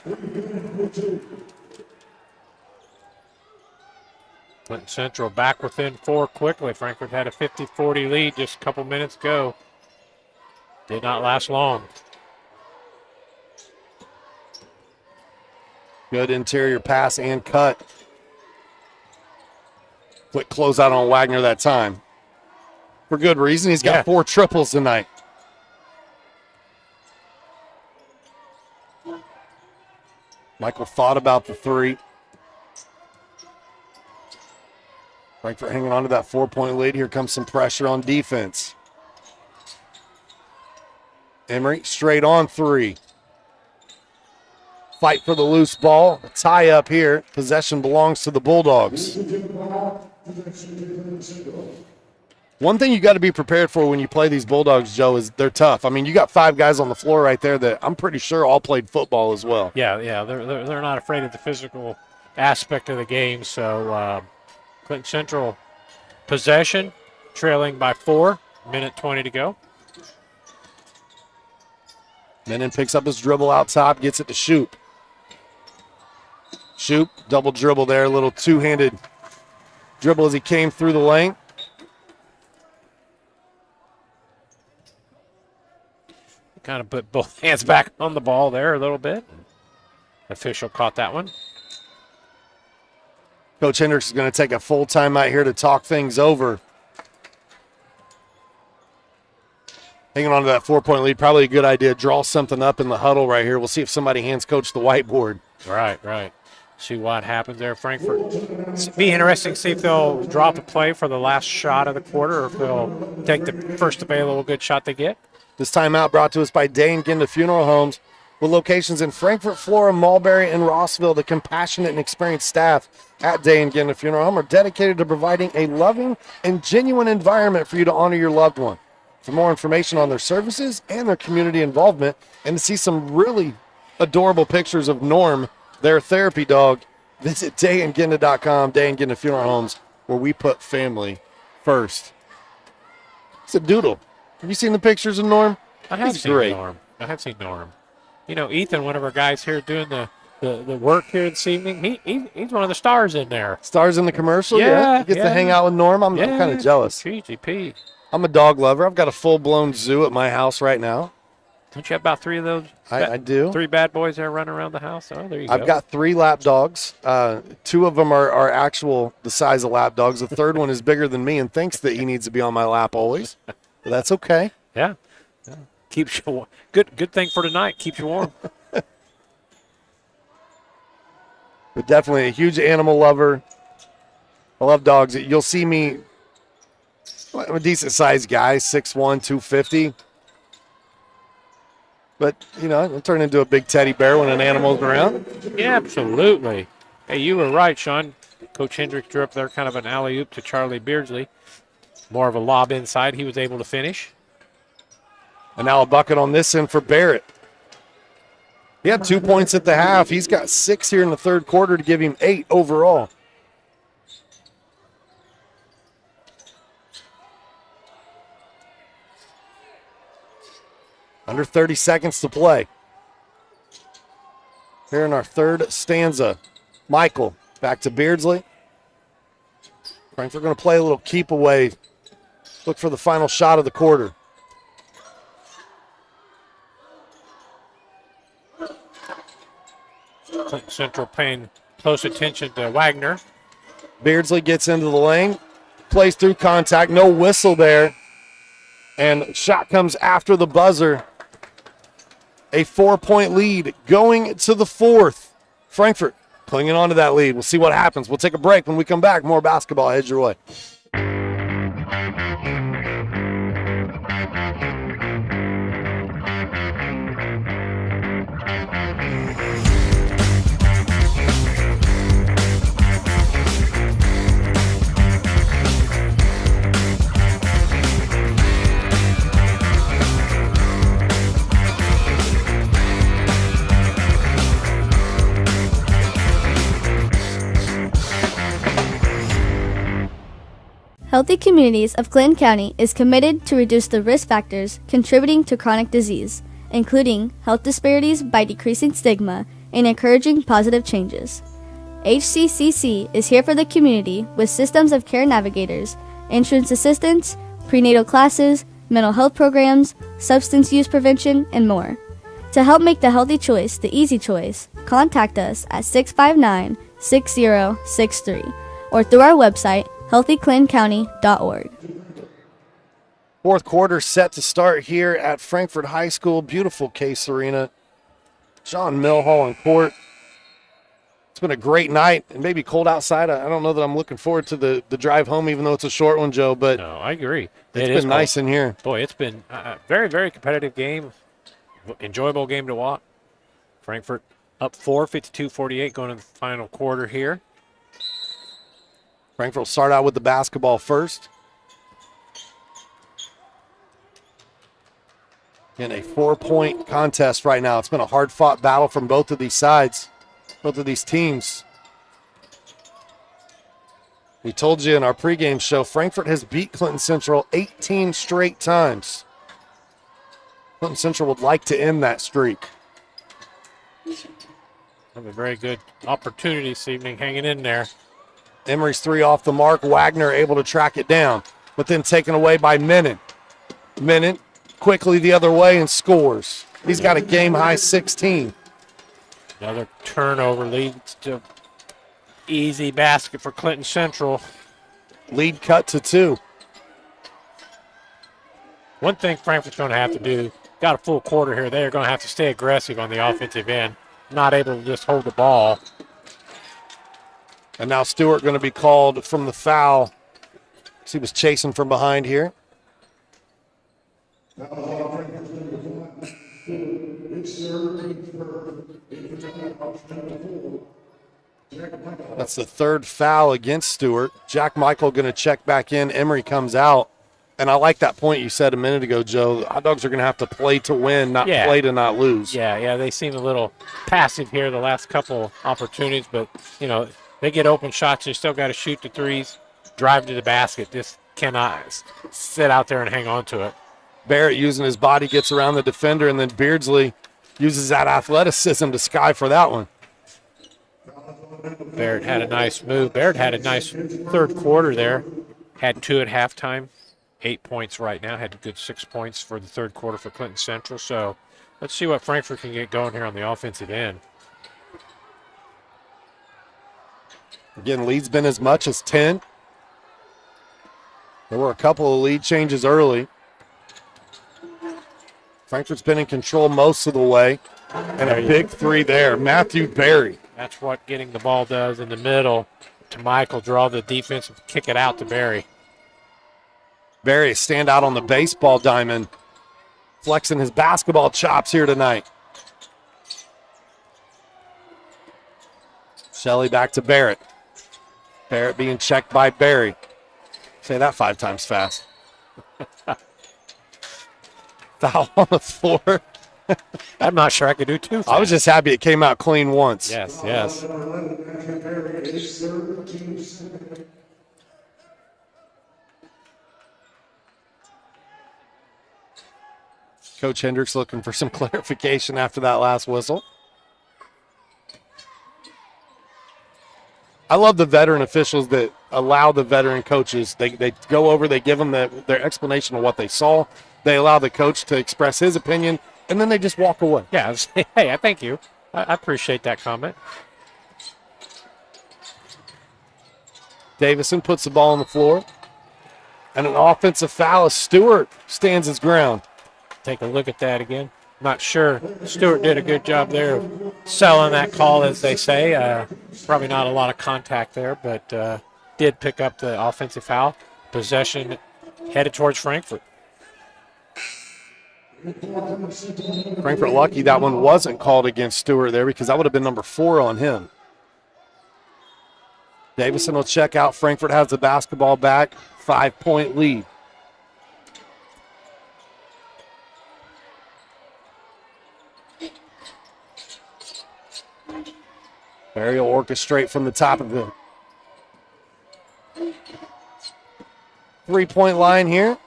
[SPEAKER 3] Clinton Central back within 4 quickly. Frankfort had a 50-40 lead just a couple minutes ago. Did not last long.
[SPEAKER 2] Good interior pass and cut. Quick closeout on Wagner that time. For good reason. He's got 4 triples tonight. Michael thought about the 3. Frankfort hanging on to that 4-point lead. Here comes some pressure on defense. Emery straight on 3. Fight for the loose ball. A tie up here. Possession belongs to the Bulldogs. One thing you got to be prepared for when you play these Bulldogs, Joe, is they're tough. I mean, you got 5 guys on the floor right there that I'm pretty sure all played football as well.
[SPEAKER 3] Yeah, they're not afraid of the physical aspect of the game. So Clinton Central possession, trailing by 4, minute 20 to go.
[SPEAKER 2] Menon picks up his dribble out top, gets it to Shoop. Shoop, double dribble there, a little two-handed dribble as he came through the lane.
[SPEAKER 3] Kind of put both hands back on the ball there a little bit. Official caught that one.
[SPEAKER 2] Coach Hendricks is going to take a full timeout here to talk things over. Hanging on to that 4-point lead, probably a good idea. Draw something up in the huddle right here. We'll see if somebody hands Coach the whiteboard.
[SPEAKER 3] Right. See what happens there, Frankfort. It'll be interesting to see if they'll drop a play for the last shot of the quarter or if they'll take the first available good shot they get.
[SPEAKER 2] This timeout brought to us by Day and Ginda Funeral Homes, with locations in Frankfort, Flora, Mulberry, and Rossville. The compassionate and experienced staff at Day and Ginda Funeral Home are dedicated to providing a loving and genuine environment for you to honor your loved one. For more information on their services and their community involvement, and to see some really adorable pictures of Norm, their therapy dog, visit dayandginda.com, Day and Ginda Funeral Homes, where we put family first. It's a doodle. Have you seen the pictures of Norm?
[SPEAKER 3] I have seen Norm. You know, Ethan, one of our guys here doing the work here this evening, he's one of the stars in there.
[SPEAKER 2] Stars in the commercial? Yeah. He gets to hang out with Norm. I'm kind of jealous.
[SPEAKER 3] GGP.
[SPEAKER 2] I'm a dog lover. I've got a full-blown zoo at my house right now.
[SPEAKER 3] Don't you have about 3 of those?
[SPEAKER 2] I do.
[SPEAKER 3] 3 bad boys there running around the house? Oh, there you go.
[SPEAKER 2] I've got 3 lap dogs. 2 of them are actual the size of lap dogs. The third one is bigger than me and thinks that he needs to be on my lap always. But that's okay.
[SPEAKER 3] Yeah. Keeps you warm. Good thing for tonight. Keeps you warm.
[SPEAKER 2] But definitely a huge animal lover. I love dogs. You'll see me, I'm a decent-sized guy, 6'1", 250. But, it'll turn into a big teddy bear when an animal's around.
[SPEAKER 3] Yeah, absolutely. Hey, you were right, Sean. Coach Hendricks drew up there kind of an alley-oop to Charlie Beardsley. More of a lob inside. He was able to finish.
[SPEAKER 2] And now a bucket on this end for Barrett. He had 2 points at the half. He's got 6 here in the third quarter to give him 8 overall. Under 30 seconds to play. Here in our third stanza. Michael back to Beardsley. Frankfurt going to play a little keep away. Look for the final shot of the quarter.
[SPEAKER 3] Clinton Central paying close attention to Wagner.
[SPEAKER 2] Beardsley gets into the lane, plays through contact, no whistle there. And shot comes after the buzzer. A 4-point lead going to the fourth. Frankfurt clinging on to that lead. We'll see what happens. We'll take a break. When we come back, more basketball heads your way.
[SPEAKER 4] Healthy Communities of Clinton County is committed to reduce the risk factors contributing to chronic disease, including health disparities by decreasing stigma and encouraging positive changes. HCCC is here for the community with systems of care navigators, insurance assistance, prenatal classes, mental health programs, substance use prevention, and more. To help make the healthy choice the easy choice, contact us at 659-6063 or through our website, healthyclintoncounty.org.
[SPEAKER 2] Fourth quarter set to start here at Frankfurt High School. Beautiful Case Arena. John Millhall in court. It's been a great night. It may be cold outside. I don't know that I'm looking forward to the drive home, even though it's a short one, Joe. But
[SPEAKER 3] no, I agree.
[SPEAKER 2] It's been nice in here.
[SPEAKER 3] Boy, it's been a very, very competitive game. Enjoyable game to watch. Frankfurt up 4, 52-48 going into the final quarter here.
[SPEAKER 2] Frankfurt will start out with the basketball first. In a 4-point contest right now. It's been a hard-fought battle from both of these sides, both of these teams. We told you in our pregame show, Frankfurt has beat Clinton Central 18 straight times. Clinton Central would like to end that streak.
[SPEAKER 3] Have a very good opportunity this evening hanging in there.
[SPEAKER 2] Emery's three off the mark. Wagner able to track it down, but then taken away by Menon. Menon quickly the other way and scores. He's got a game-high 16.
[SPEAKER 3] Another turnover leads to easy basket for Clinton Central.
[SPEAKER 2] Lead cut to 2.
[SPEAKER 3] One thing Frankfurt's going to have to do, got a full quarter here, they're going to have to stay aggressive on the offensive end, not able to just hold the ball.
[SPEAKER 2] And now Stewart going to be called from the foul. He was chasing from behind here. That's the third foul against Stewart. Jack Michael going to check back in. Emery comes out. And I like that point you said a minute ago, Joe. The Hot Dogs are going to have to play to win, not play to not lose.
[SPEAKER 3] Yeah, they seem a little passive here the last couple opportunities, but, they get open shots. They still got to shoot the threes, drive to the basket. Just cannot sit out there and hang on to it.
[SPEAKER 2] Barrett using his body gets around the defender, and then Beardsley uses that athleticism to sky for that one.
[SPEAKER 3] Barrett had a nice move. Barrett had a nice third quarter there. Had 2 at halftime. 8 points right now. Had a good 6 points for the third quarter for Clinton Central. So let's see what Frankfurt can get going here on the offensive end.
[SPEAKER 2] Again, lead's been as much as 10. There were a couple of lead changes early. Frankfurt's been in control most of the way. And a big 3 there. Matthew Berry.
[SPEAKER 3] That's what getting the ball does in the middle to Michael. Draw the defense and kick it out to Berry.
[SPEAKER 2] Berry stand out on the baseball diamond flexing his basketball chops here tonight. Shelley back to Barrett. Barrett being checked by Barry. Say that 5 times fast. Foul on the floor.
[SPEAKER 3] I'm not sure I could do 2 fast.
[SPEAKER 2] I was just happy it came out clean once.
[SPEAKER 3] Yes, yes.
[SPEAKER 2] Coach Hendricks looking for some clarification after that last whistle. I love the veteran officials that allow the veteran coaches, they go over, they give them their explanation of what they saw. They allow the coach to express his opinion, and then they just walk away.
[SPEAKER 3] Yeah, hey, I thank you. I appreciate that comment.
[SPEAKER 2] Davison puts the ball on the floor. And an offensive foul as Stewart stands his ground.
[SPEAKER 3] Take a look at that again. Not sure. Stewart did a good job there of selling that call, as they say. Probably not a lot of contact there, but did pick up the offensive foul. Possession headed towards Frankfort.
[SPEAKER 2] Frankfort lucky that one wasn't called against Stewart there, because that would have been number 4 on him. Davison will check out. Frankfort has the basketball back. 5-point lead. Barry will orchestrate from the top of the 3-point line here.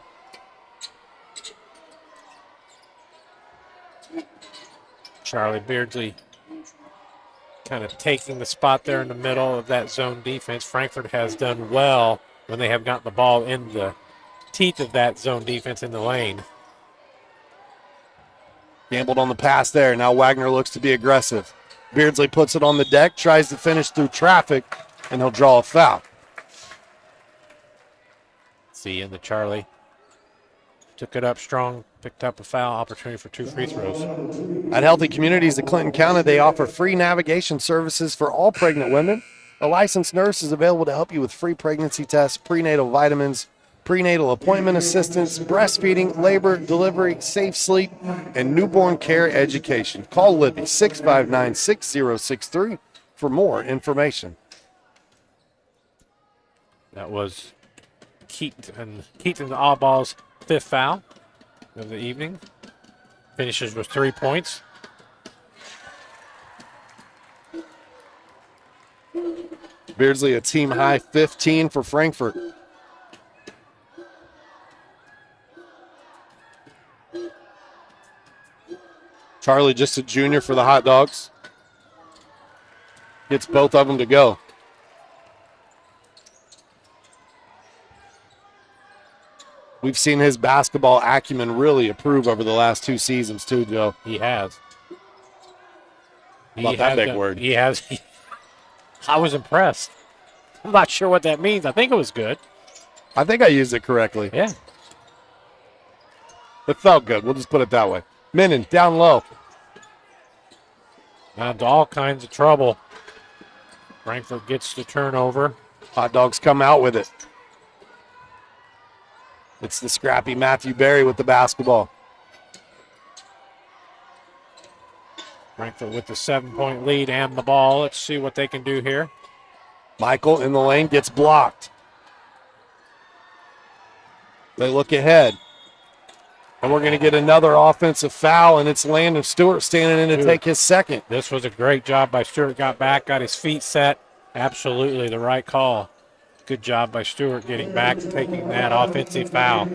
[SPEAKER 3] Charlie Beardsley kind of taking the spot there in the middle of that zone defense. Frankfort has done well when they have gotten the ball in the teeth of that zone defense in the lane.
[SPEAKER 2] Gambled on the pass there. Now Wagner looks to be aggressive. Beardsley puts it on the deck, tries to finish through traffic, and he'll draw a foul.
[SPEAKER 3] See in the Charlie. Took it up strong, picked up a foul, opportunity for 2 free throws.
[SPEAKER 2] At Healthy Communities of Clinton County, they offer free navigation services for all pregnant women. A licensed nurse is available to help you with free pregnancy tests, prenatal vitamins, prenatal appointment assistance, breastfeeding, labor, delivery, safe sleep, and newborn care education. Call Libby, 659-6063 for more information.
[SPEAKER 3] That was Keaton Allball's 5th foul of the evening. Finishes with 3 points.
[SPEAKER 2] Beardsley a team high 15 for Frankfort. Charlie just a junior for the Hot Dogs. Gets both of them to go. We've seen his basketball acumen really improve over the last 2 seasons too, Joe.
[SPEAKER 3] He has.
[SPEAKER 2] About that big word.
[SPEAKER 3] He has. I was impressed. I'm not sure what that means. I think it was good.
[SPEAKER 2] I think I used it correctly.
[SPEAKER 3] Yeah.
[SPEAKER 2] It felt good. We'll just put it that way. Menon down low.
[SPEAKER 3] Now into all kinds of trouble. Frankfort gets the turnover.
[SPEAKER 2] Hot Dogs come out with it. It's the scrappy Matthew Berry with the basketball.
[SPEAKER 3] Frankfort with the 7-point lead and the ball. Let's see what they can do here.
[SPEAKER 2] Michael in the lane gets blocked. They look ahead. And we're going to get another offensive foul, and it's Landon Stewart standing in to take his second.
[SPEAKER 3] This was a great job by Stewart. Got back, got his feet set. Absolutely the right call. Good job by Stewart getting back, taking that offensive foul.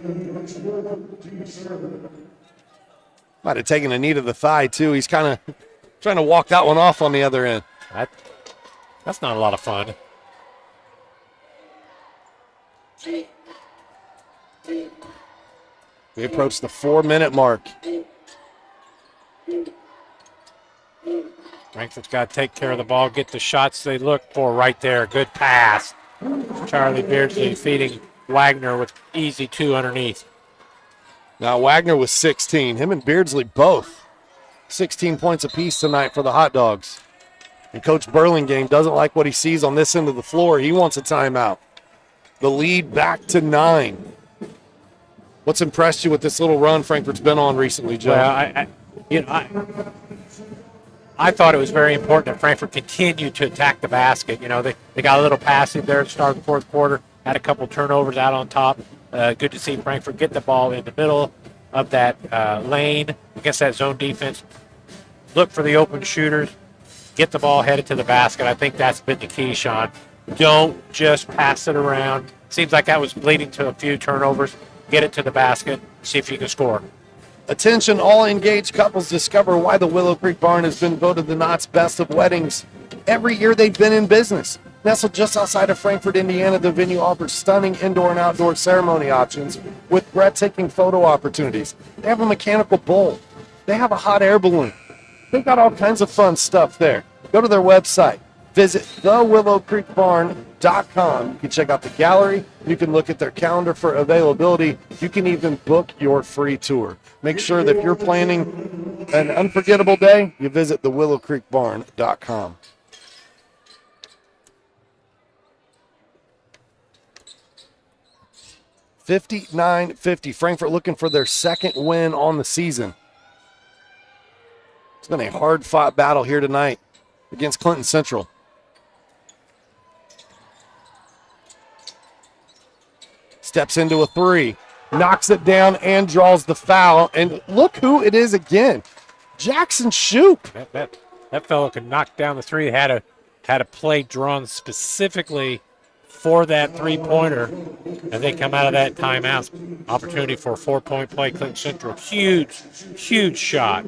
[SPEAKER 2] Might have taken a knee to the thigh, too. He's kind of trying to walk that one off on the other end.
[SPEAKER 3] That's not a lot of fun.
[SPEAKER 2] We approach the 4-minute mark.
[SPEAKER 3] Frankfurt's got to take care of the ball, get the shots they look for right there. Good pass. Charlie Beardsley feeding Wagner with easy 2 underneath.
[SPEAKER 2] Now Wagner was 16. Him and Beardsley both 16 points apiece tonight for the Hot Dogs. And Coach Burlingame doesn't like what he sees on this end of the floor. He wants a timeout. The lead back to 9. What's impressed you with this little run Frankfurt's been on recently, Joe?
[SPEAKER 3] Well, I thought it was very important that Frankfurt continued to attack the basket. They got a little passive there at the start of the fourth quarter, had a couple turnovers out on top. Good to see Frankfurt get the ball in the middle of that lane against that zone defense. Look for the open shooters, get the ball headed to the basket. I think that's been the key, Sean. Don't just pass it around. Seems like that was leading to a few turnovers. Get it to the basket, see if you can score.
[SPEAKER 2] Attention, all engaged couples, discover why the Willow Creek Barn has been voted the Knott's Best of Weddings every year they've been in business. Nestled just outside of Frankfort, Indiana, the venue offers stunning indoor and outdoor ceremony options with breathtaking photo opportunities. They have a mechanical bowl. They have a hot air balloon. They've got all kinds of fun stuff there. Go to their website. Visit thewillowcreekbarn.com. You can check out the gallery. You can look at their calendar for availability. You can even book your free tour. Make sure that if you're planning an unforgettable day, you visit thewillowcreekbarn.com. $59.50. Frankfurt looking for their second win on the season. It's been a hard-fought battle here tonight against Clinton Central. Steps into a three, knocks it down and draws the foul. And look who it is again, Jackson Shoop.
[SPEAKER 3] That fellow could knock down the three. Had a play drawn specifically for that three-pointer, and they come out of that timeout. Opportunity for a 4-point play, Clinton Central. Huge shot.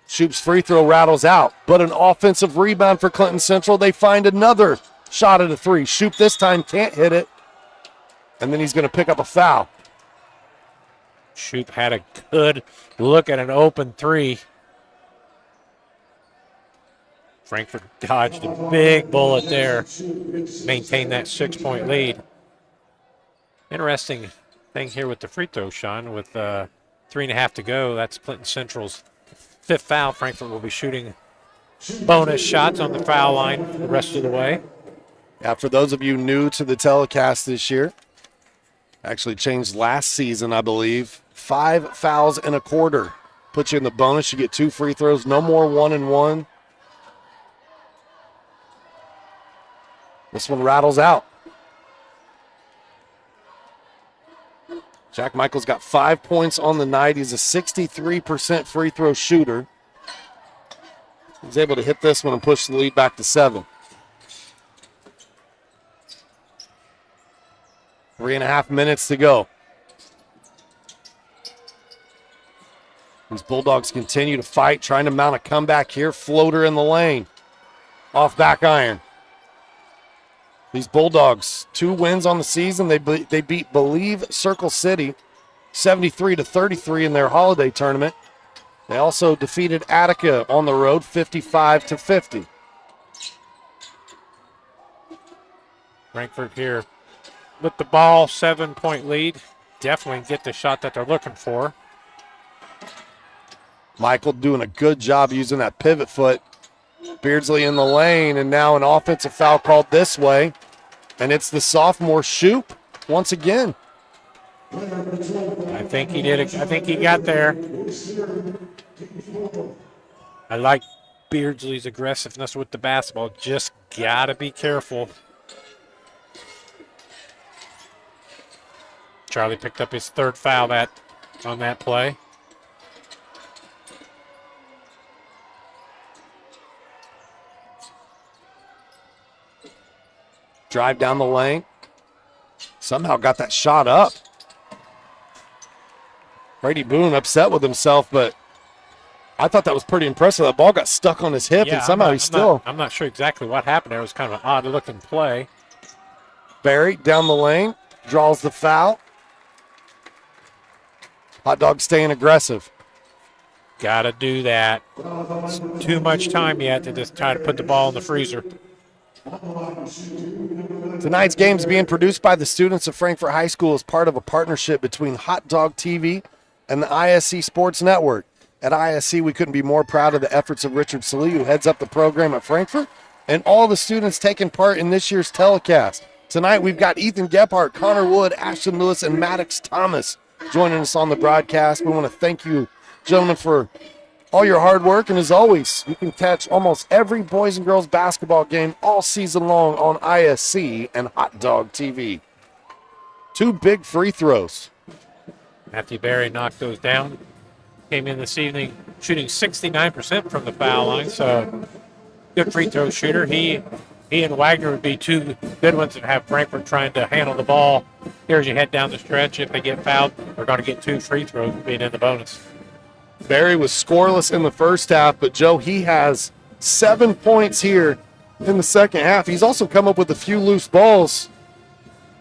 [SPEAKER 2] Shoop's free throw rattles out, but an offensive rebound for Clinton Central. They find another shot at a three. Shoop this time can't hit it, and then he's going to pick up a foul.
[SPEAKER 3] Shoop had a good look at an open three. Frankfurt dodged a big bullet there, maintained that 6-point lead. Interesting thing here with the free throw, Sean, with 3.5 to go. That's Clinton Central's 5th foul. Frankfurt will be shooting bonus shots on the foul line the rest of the way.
[SPEAKER 2] Yeah, for those of you new to the telecast this year, actually changed last season, I believe. 5 fouls in a quarter. Put you in the bonus. You get 2 free throws. No more 1-and-1. This one rattles out. Jack Michael's got 5 points on the night. He's a 63% free throw shooter. He's able to hit this one and push the lead back to 7. 3.5 minutes to go. These Bulldogs continue to fight, trying to mount a comeback here. Floater in the lane. Off back iron. These Bulldogs, 2 wins on the season. They beat Believe Circle City 73-33 in their holiday tournament. They also defeated Attica on the road 55-50.
[SPEAKER 3] Frankfurt here with the ball, 7-point lead. Definitely get the shot that they're looking for.
[SPEAKER 2] Michael doing a good job using that pivot foot. Beardsley in the lane, and now an offensive foul called this way. And it's the sophomore Shoop once again.
[SPEAKER 3] I think he did it. I think he got there. I like Beardsley's aggressiveness with the basketball. Just got to be careful. Charlie picked up his 3rd foul on that play.
[SPEAKER 2] Drive down the lane. Somehow got that shot up. Brady Boone upset with himself, but I thought that was pretty impressive. That ball got stuck on his hip, and somehow
[SPEAKER 3] I'm not sure exactly what happened there. It was kind of an odd-looking play.
[SPEAKER 2] Barry down the lane, draws the foul. Hot Dog staying aggressive.
[SPEAKER 3] Got to do that. It's too much time yet to just try to put the ball in the freezer.
[SPEAKER 2] Tonight's game is being produced by the students of Frankfort High School as part of a partnership between Hot Dog TV and the ISC Sports Network. At ISC, we couldn't be more proud of the efforts of Richard Salee, who heads up the program at Frankfort, and all the students taking part in this year's telecast. Tonight we've got Ethan Gephardt, Connor Wood, Ashton Lewis, and Maddox Thomas joining us on the broadcast. We want to thank you, gentlemen, for all your hard work. And as always, you can catch almost every boys and girls basketball game all season long on ISC and Hot Dog TV. 2 big free throws.
[SPEAKER 3] Matthew Berry knocked those down. Came in this evening shooting 69% from the foul line, so good free throw shooter. He and Wagner would be 2 good ones that have Frankfort trying to handle the ball here as you head down the stretch. If they get fouled, they're going to get 2 free throws being in the bonus.
[SPEAKER 2] Barry was scoreless in the first half, but Joe, he has 7 points here in the second half. He's also come up with a few loose balls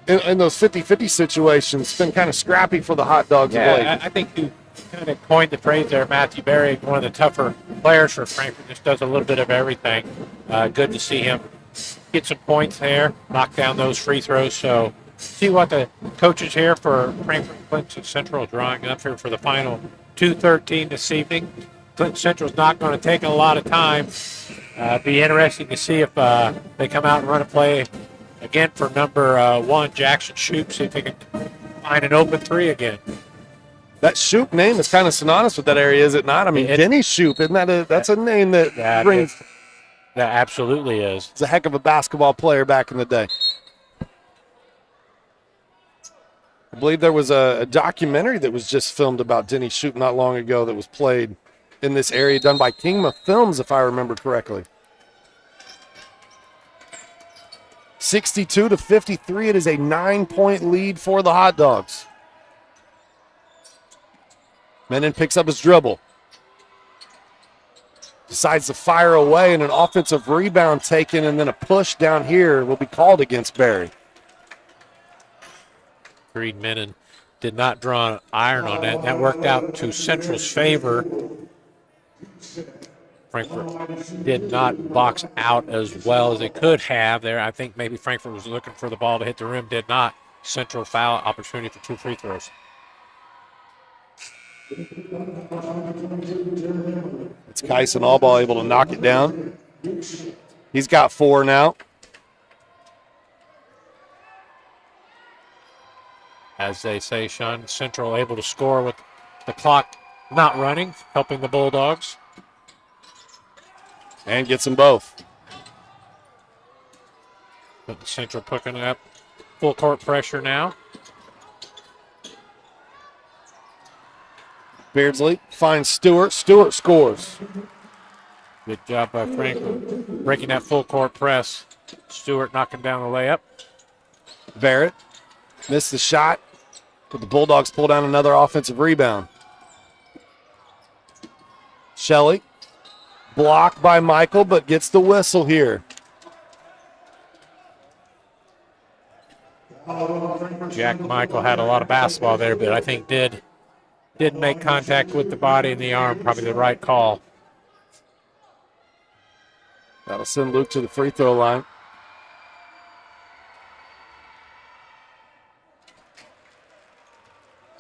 [SPEAKER 2] in those 50-50 situations. It's been kind of scrappy for the Hot Dogs of late.
[SPEAKER 3] I think you kind of coined the phrase there, Matthew Berry, one of the tougher players for Frankfort, just does a little bit of everything. Good to see him get some points there, knock down those free throws. So see what the coaches here for Frankfort Clinton Central drawing up here for the final 2:13 this evening. Clinton Central's not going to take a lot of time. Be interesting to see if they come out and run a play again for number 1, Jackson Shoup, see if they can find an open 3 again.
[SPEAKER 2] That Shoup name is kind of synonymous with that area, is it not? I mean, Denny Shoup, isn't that that's a name that brings...
[SPEAKER 3] That absolutely is.
[SPEAKER 2] He's a heck of a basketball player back in the day. I believe there was a documentary that was just filmed about Denny Shoup not long ago that was played in this area, done by Kingma Films, if I remember correctly. 62-53, it is a 9-point lead for the Hot Dogs. Menon picks up his dribble. Decides to fire away, and an offensive rebound taken, and then a push down here will be called against Barry.
[SPEAKER 3] Reed Menon did not draw an iron on that. That worked out to Central's favor. Frankfort did not box out as well as they could have there. I think maybe Frankfort was looking for the ball to hit the rim, did not. Central foul opportunity for 2 free throws.
[SPEAKER 2] It's Kyson Allball able to knock it down. He's got 4 now.
[SPEAKER 3] As they say, Sean, Central able to score with the clock not running, helping the Bulldogs.
[SPEAKER 2] And gets them both.
[SPEAKER 3] But Central picking up full court pressure now.
[SPEAKER 2] Beardsley finds Stewart. Stewart scores.
[SPEAKER 3] Good job by Frankfort breaking that full court press. Stewart knocking down the layup.
[SPEAKER 2] Barrett missed the shot, but the Bulldogs pull down another offensive rebound. Shelley, blocked by Michael, but gets the whistle here.
[SPEAKER 3] Jack Michael had a lot of basketball there, but I think did make contact with the body and the arm, probably the right call.
[SPEAKER 2] That'll send Luke to the free throw line.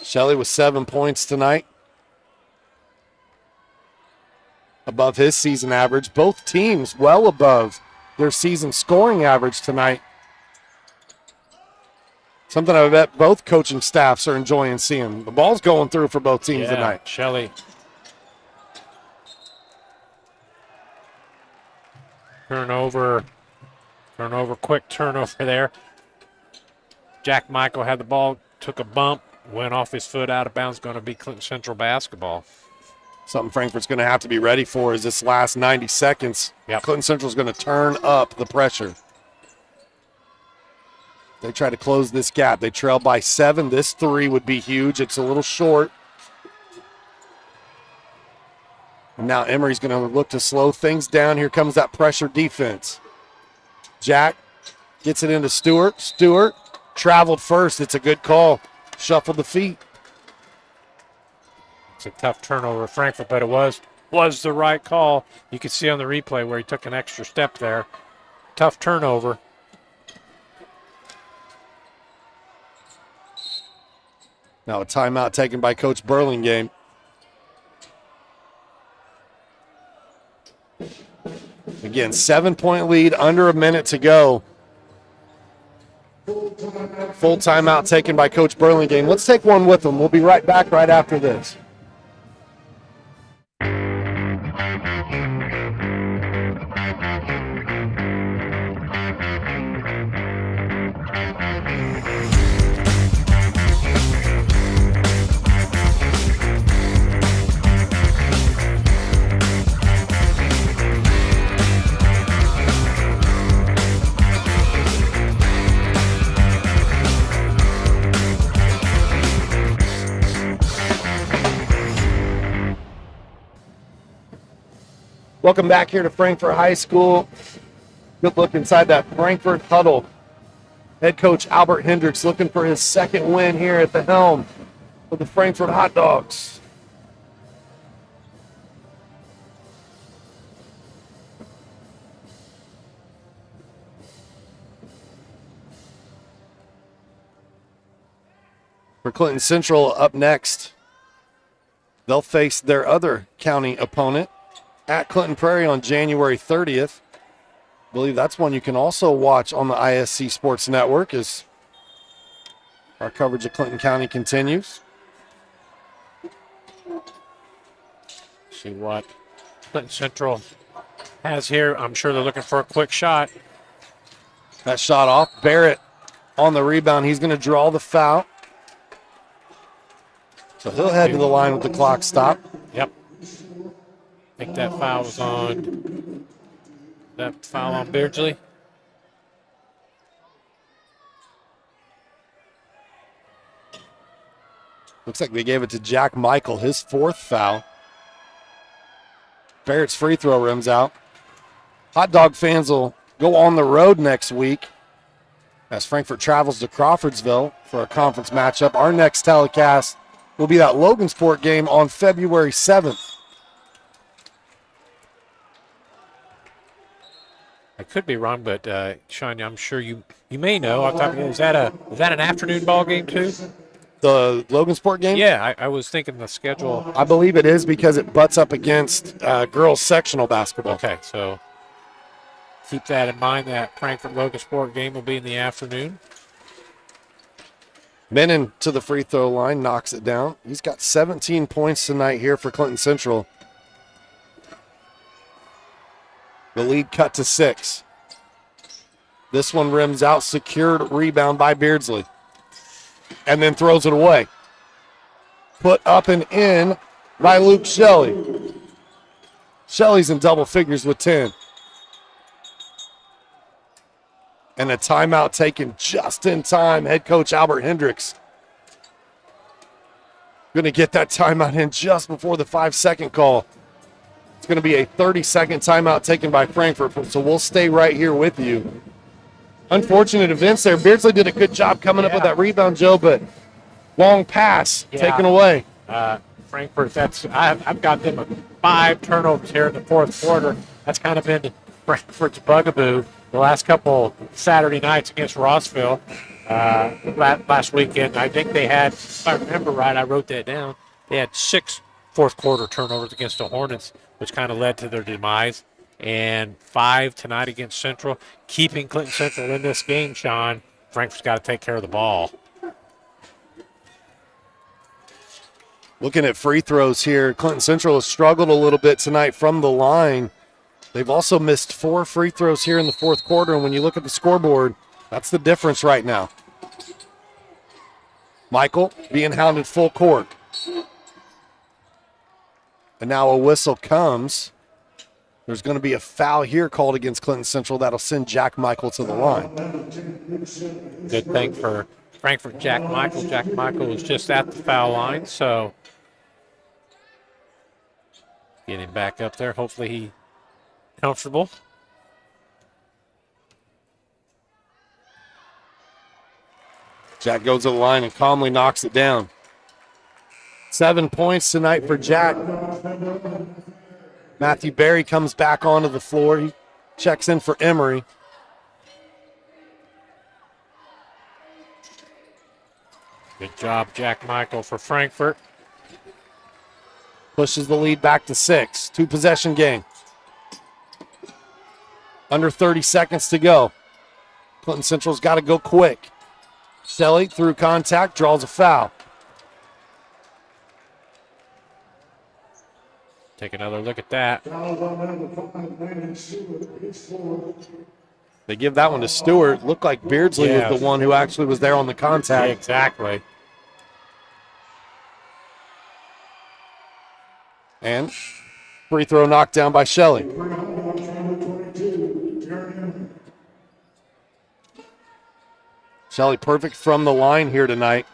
[SPEAKER 2] Shelley with 7 points tonight. Above his season average. Both teams well above their season scoring average tonight. Something I bet both coaching staffs are enjoying seeing. The ball's going through for both teams tonight.
[SPEAKER 3] Shelley. Turnover, quick turnover there. Jack Michael had the ball, took a bump, went off his foot out of bounds, going to be Clinton Central basketball.
[SPEAKER 2] Something Frankfort's going to have to be ready for is this last 90 seconds.
[SPEAKER 3] Yep.
[SPEAKER 2] Clinton Central's going to turn up the pressure. They try to close this gap. They trail by 7. This 3 would be huge. It's a little short. And now Emery's going to look to slow things down. Here comes that pressure defense. Jack gets it into Stewart. Stewart traveled first. It's a good call. Shuffled the feet.
[SPEAKER 3] It's a tough turnover for Frankfort, but it was the right call. You could see on the replay where he took an extra step there. Tough turnover.
[SPEAKER 2] Now a timeout taken by Coach Burlingame. Again, 7-point lead, under a minute to go. Full timeout taken by Coach Burlingame. Let's take one with them. We'll be right back right after this. Welcome back here to Frankfort High School. Good look inside that Frankfort huddle. Head coach Albert Hendricks looking for his second win here at the helm of the Frankfort Hot Dogs. For Clinton Central up next, they'll face their other county opponent at Clinton Prairie on January 30th. I believe that's one you can also watch on the ISC Sports Network as our coverage of Clinton County continues.
[SPEAKER 3] See what Clinton Central has here. I'm sure they're looking for a quick shot.
[SPEAKER 2] That shot off. Barrett on the rebound. He's going to draw the foul. So he'll head to the line with the clock stop.
[SPEAKER 3] Yep. I think that foul was on Beardsley.
[SPEAKER 2] Looks like they gave it to Jack Michael, his fourth foul. Barrett's free throw rims out. Hot Dog fans will go on the road next week as Frankfort travels to Crawfordsville for a conference matchup. Our next telecast will be that Logansport game on February 7th.
[SPEAKER 3] I could be wrong, but Sean, I'm sure you may know. Is that an afternoon ball game too?
[SPEAKER 2] The Logansport game?
[SPEAKER 3] Yeah, I was thinking the schedule.
[SPEAKER 2] I believe it is because it butts up against girls sectional basketball.
[SPEAKER 3] Okay, so keep that in mind. That Frankfort Logansport game will be in the afternoon.
[SPEAKER 2] Menon to the free throw line, knocks it down. He's got 17 points tonight here for Clinton Central. The lead cut to 6. This one rims out, secured rebound by Beardsley. And then throws it away. Put up and in by Luke Shelley. Shelley's in double figures with 10. And a timeout taken just in time. Head coach Albert Hendricks going to get that timeout in just before the 5-second call. It's going to be a 30-second timeout taken by Frankfort, so we'll stay right here with you. Unfortunate events there. Beardsley did a good job coming up with that rebound, Joe, but long pass taken away.
[SPEAKER 3] Frankfort, I've got them 5 turnovers here in the fourth quarter. That's kind of been Frankfort's bugaboo the last couple Saturday nights against Rossville last weekend. I think they had, if I remember right, I wrote that down, they had 6 fourth quarter turnovers against the Hornets, which kind of led to their demise, and 5 tonight against Central. Keeping Clinton Central in this game, Sean, Frankfort's got to take care of the ball.
[SPEAKER 2] Looking at free throws here, Clinton Central has struggled a little bit tonight from the line. They've also missed 4 free throws here in the fourth quarter, and when you look at the scoreboard, that's the difference right now. Michael being hounded full court. And now a whistle comes. There's going to be a foul here called against Clinton Central that'll send Jack Michael to the line.
[SPEAKER 3] Good thing for Frankfort, Jack Michael. Jack Michael was just at the foul line, so get him back up there. Hopefully he's comfortable.
[SPEAKER 2] Jack goes to the line and calmly knocks it down. 7 points tonight for Jack. Matthew Berry comes back onto the floor. He checks in for Emery.
[SPEAKER 3] Good job, Jack Michael, for Frankfort.
[SPEAKER 2] Pushes the lead back to 6. 2-possession game. Under 30 seconds to go. Clinton Central's got to go quick. Shelley through contact, draws a foul.
[SPEAKER 3] Take another look at that.
[SPEAKER 2] They give that one to Stewart. Looked like Beardsley was the one who actually was there on the contact.
[SPEAKER 3] Exactly.
[SPEAKER 2] And free throw knocked down by Shelley. Shelley perfect from the line here tonight.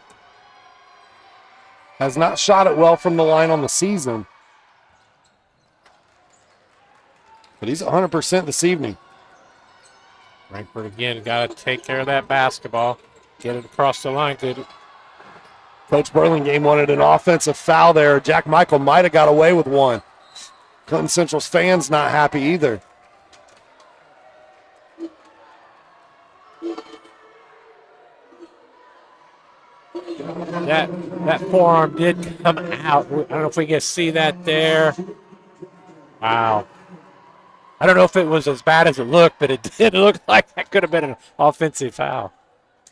[SPEAKER 2] Has not shot it well from the line on the season. But he's 100% this evening.
[SPEAKER 3] Frankfurt again got to take care of that basketball. Get it across the line. Good.
[SPEAKER 2] Coach Burlingame wanted an offensive foul there. Jack Michael might have got away with one. Clinton Central's fans not happy either.
[SPEAKER 3] That forearm did come out. I don't know if we can see that there. Wow. I don't know if it was as bad as it looked, but it did look like that could have been an offensive foul.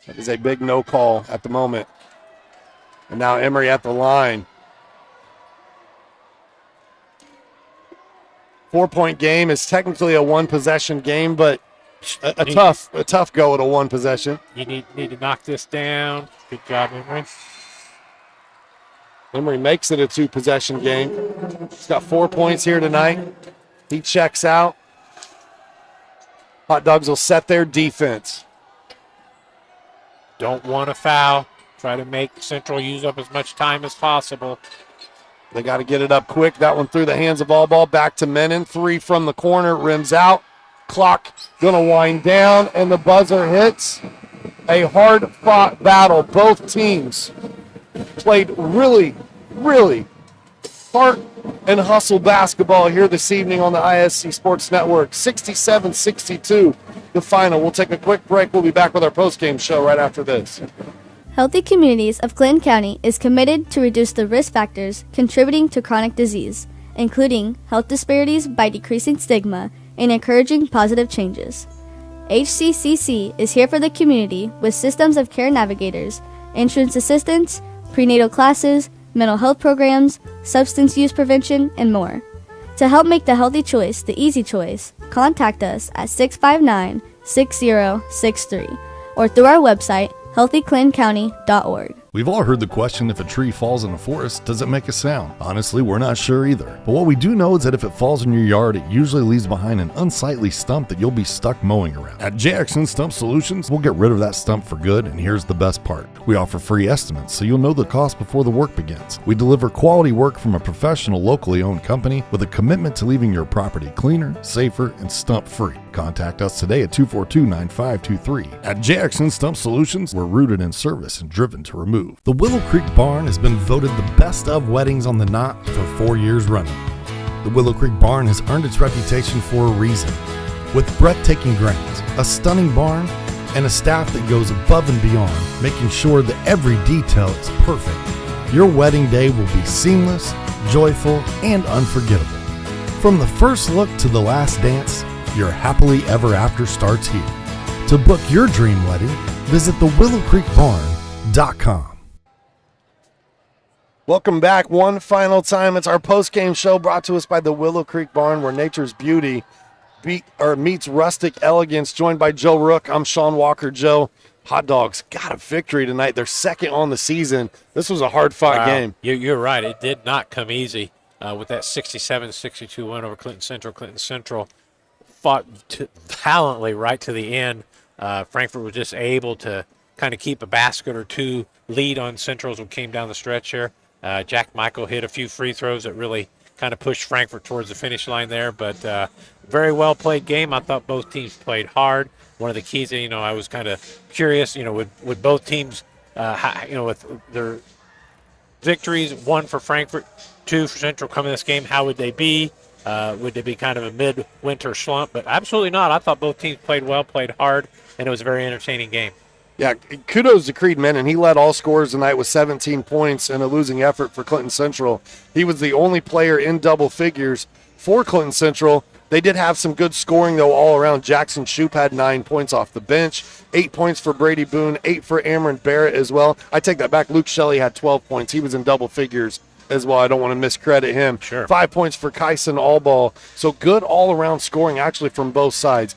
[SPEAKER 2] That is a big no call at the moment. And now Emory at the line. 4-point game is technically a one-possession game, but a tough go at a one possession.
[SPEAKER 3] You need to knock this down. Good job, Emory.
[SPEAKER 2] Emory makes it a two-possession game. He's got 4 points here tonight. He checks out. Hot Dogs will set their defense.
[SPEAKER 3] Don't want a foul. Try to make Central use up as much time as possible.
[SPEAKER 2] They got to get it up quick. That one through the hands of Ball. Back to Menon. 3 from the corner. Rims out. Clock going to wind down, and the buzzer hits. A hard-fought battle. Both teams played really, really heart and hustle basketball here this evening on the ISC Sports Network. 67-62, the final. We'll take a quick break. We'll be back with our postgame show right after this.
[SPEAKER 4] Healthy Communities of Clinton County is committed to reduce the risk factors contributing to chronic disease, including health disparities by decreasing stigma and encouraging positive changes. HCCC is here for the community with systems of care navigators, insurance assistance, prenatal classes, mental health programs, substance use prevention, and more. To help make the healthy choice the easy choice, contact us at 659-6063 or through our website, healthyclintoncounty.org.
[SPEAKER 6] We've all heard the question, if a tree falls in a forest, does it make a sound? Honestly, we're not sure either. But what we do know is that if it falls in your yard, it usually leaves behind an unsightly stump that you'll be stuck mowing around. At JXN Stump Solutions, we'll get rid of that stump for good, and here's the best part. We offer free estimates, so you'll know the cost before the work begins. We deliver quality work from a professional, locally owned company with a commitment to leaving your property cleaner, safer, and stump-free. Contact us today at 242-9523. At JXN Stump Solutions, we're rooted in service and driven to remove. The Willow Creek Barn has been voted the best of weddings on the knot for 4 years running. The Willow Creek Barn has earned its reputation for a reason. With breathtaking grounds, a stunning barn, and a staff that goes above and beyond, making sure that every detail is perfect, your wedding day will be seamless, joyful, and unforgettable. From the first look to the last dance, your happily ever after starts here. To book your dream wedding, visit thewillowcreekbarn.com.
[SPEAKER 2] Welcome back one final time. It's our post-game show brought to us by the Willow Creek Barn, where nature's beauty meets rustic elegance. Joined by Joe Rook, I'm Sean Walker. Joe, Hot Dogs got a victory tonight. They're second on the season. This was a hard-fought game.
[SPEAKER 3] You're right. It did not come easy with that 67-62 win over Clinton Central. Clinton Central fought valiantly right to the end. Frankfurt was just able to kind of keep a basket or two lead on Central as we came down the stretch here. Jack Michael hit a few free throws that really kind of pushed Frankfurt towards the finish line there, but very well played game. I thought both teams played hard. One of the keys, I was kind of curious, would both teams, with their victories, one for Frankfurt, two for Central coming this game, how would they be? Would they be kind of a mid-winter slump? But absolutely not. I thought both teams played well, played hard, and it was a very entertaining game.
[SPEAKER 2] Yeah, kudos to Creed Menon. He led all scorers tonight with 17 points in a losing effort for Clinton Central. He was the only player in double figures for Clinton Central. They did have some good scoring, though, all around. Jackson Shoup had 9 points off the bench, 8 points for Brady Boone, 8 for Amron Barrett as well. I take that back. Luke Shelley had 12 points. He was in double figures as well. I don't want to miscredit him.
[SPEAKER 3] Sure.
[SPEAKER 2] 5 points for Kyson Allball. So good all-around scoring, actually, from both sides.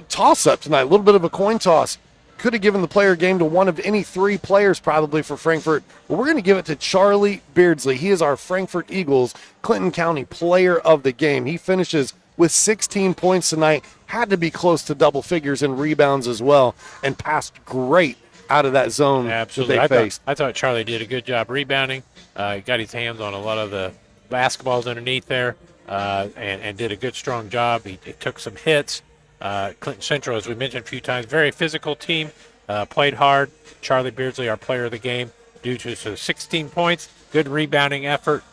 [SPEAKER 2] Toss-up tonight, a little bit of a coin toss. Could have given the player game to one of any 3 players probably for Frankfort. But we're going to give it to Charlie Beardsley. He is our Frankfort Eagles Clinton County player of the game. He finishes with 16 points tonight. Had to be close to double figures in rebounds as well, and passed great out of that zone
[SPEAKER 3] Absolutely.
[SPEAKER 2] that they faced.
[SPEAKER 3] I thought Charlie did a good job rebounding. He got his hands on a lot of the basketballs underneath there and did a good, strong job. He took some hits. Clinton Central, as we mentioned a few times, very physical team, played hard. Charlie Beardsley, our player of the game, due to 16 points, good rebounding effort.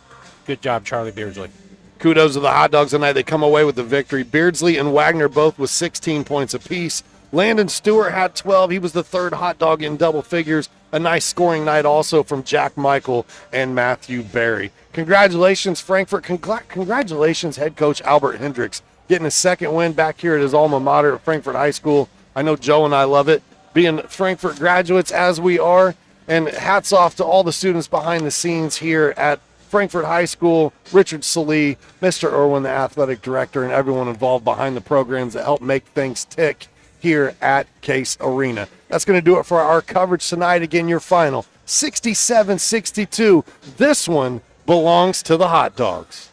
[SPEAKER 3] Good job, Charlie Beardsley.
[SPEAKER 2] Kudos to the Hot Dogs tonight. They come away with the victory. Beardsley and Wagner both with 16 points apiece. Landon Stewart had 12. He was the third Hot Dog in double figures. A nice scoring night also from Jack Michael and Matthew Barry. Congratulations, Frankfort. Congratulations, head coach Albert Hendricks, getting a second win back here at his alma mater at Frankfort High School. I know Joe and I love it, being Frankfort graduates as we are. And hats off to all the students behind the scenes here at Frankfort High School, Richard Salee, Mr. Irwin, the athletic director, and everyone involved behind the programs that help make things tick here at Case Arena. That's going to do it for our coverage tonight. Again, your final 67-62. This one belongs to the Hot Dogs.